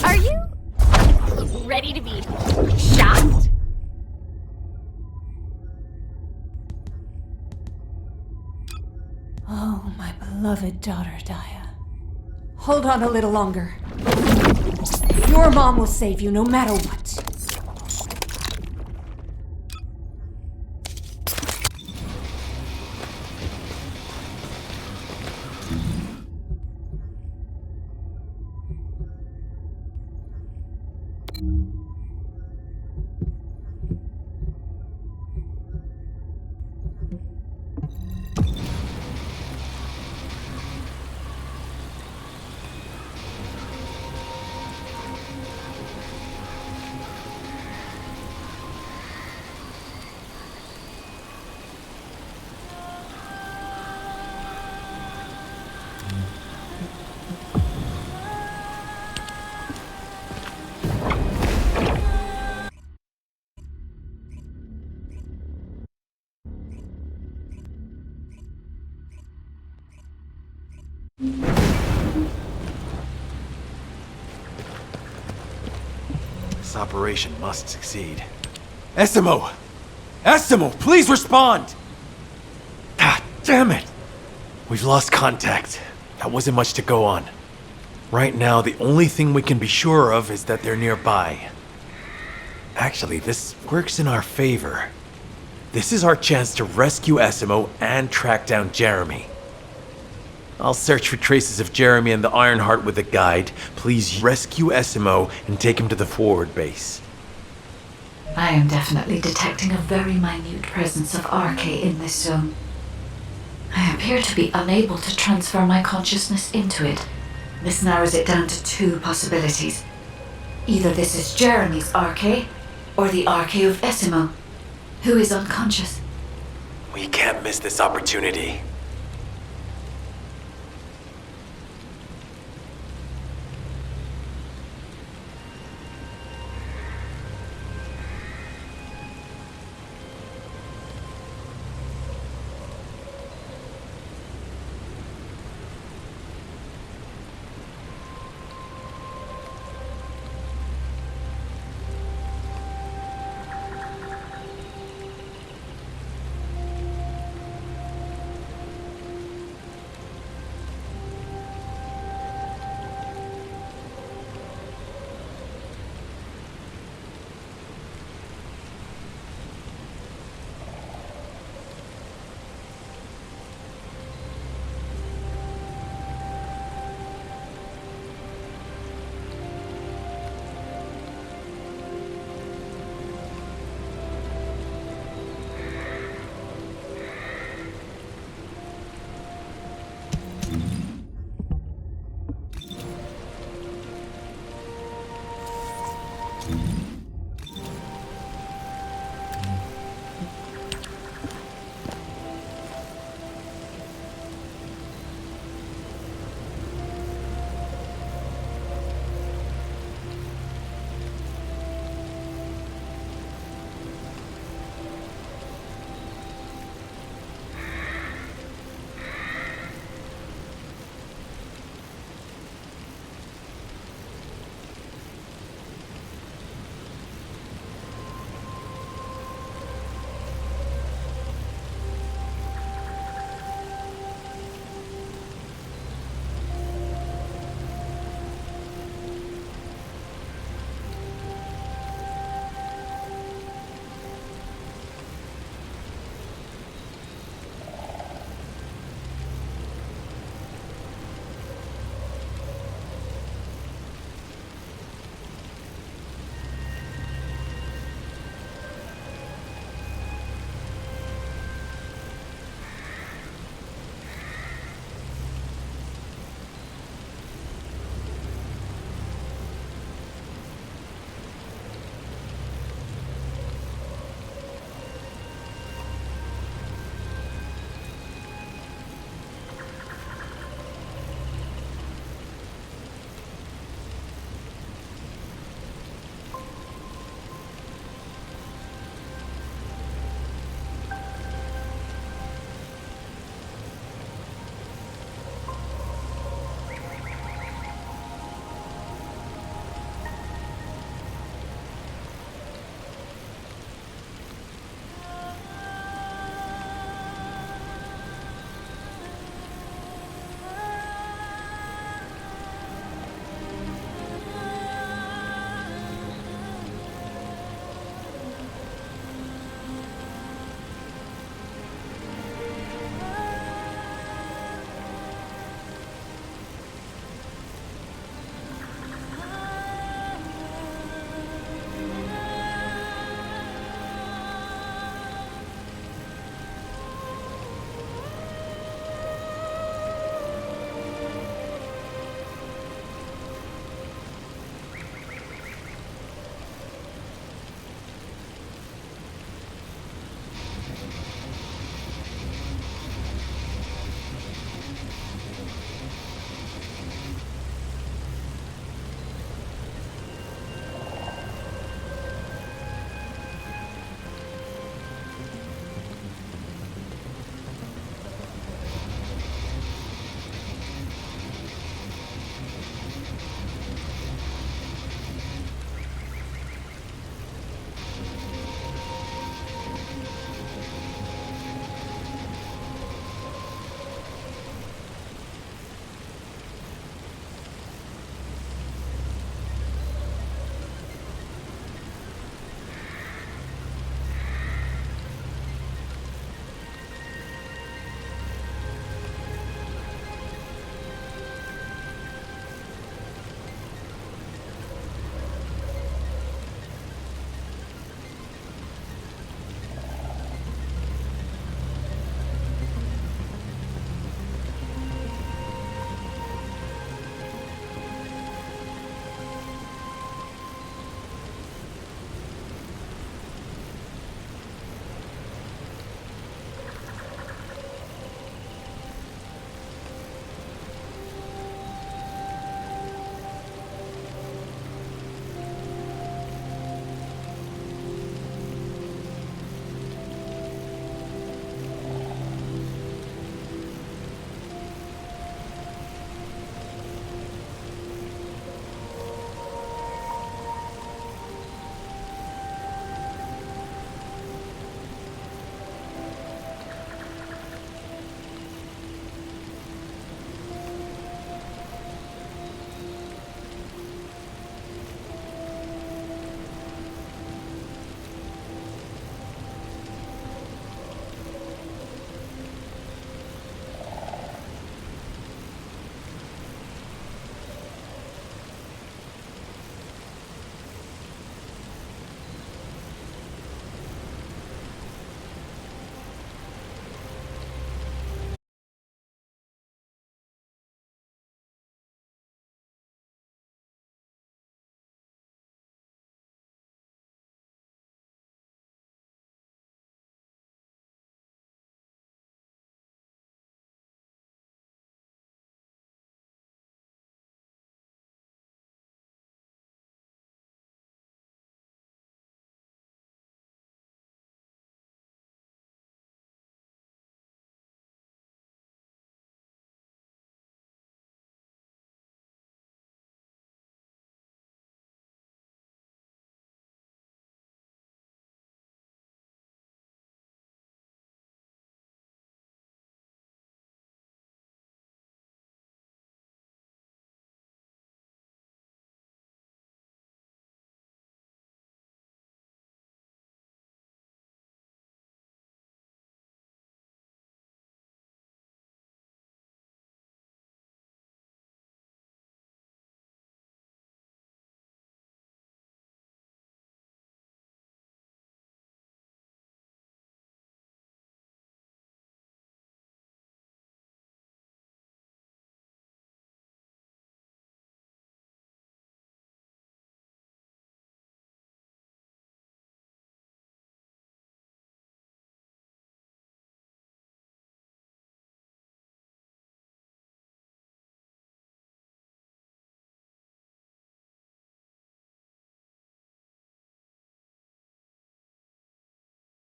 Are you ready to be shocked? Oh, my beloved daughter, Daya. Hold on a little longer. Your mom will save you no matter what. This operation must succeed. Essimo! Essimo, please respond! Ah, damn it! We've lost contact. That wasn't much to go on. Right now, the only thing we can be sure of is that they're nearby. Actually, this works in our favor. This is our chance to rescue Essimo and track down Jeremy. I'll search for traces of Jeremy and the Ironheart with a guide. Please rescue Essimo and take him to the forward base. I am definitely detecting a very minute presence of RK in this zone. I appear to be unable to transfer my consciousness into it. This narrows it down to two possibilities. Either this is Jeremy's RK, or the RK of Essimo, who is unconscious. We can't miss this opportunity.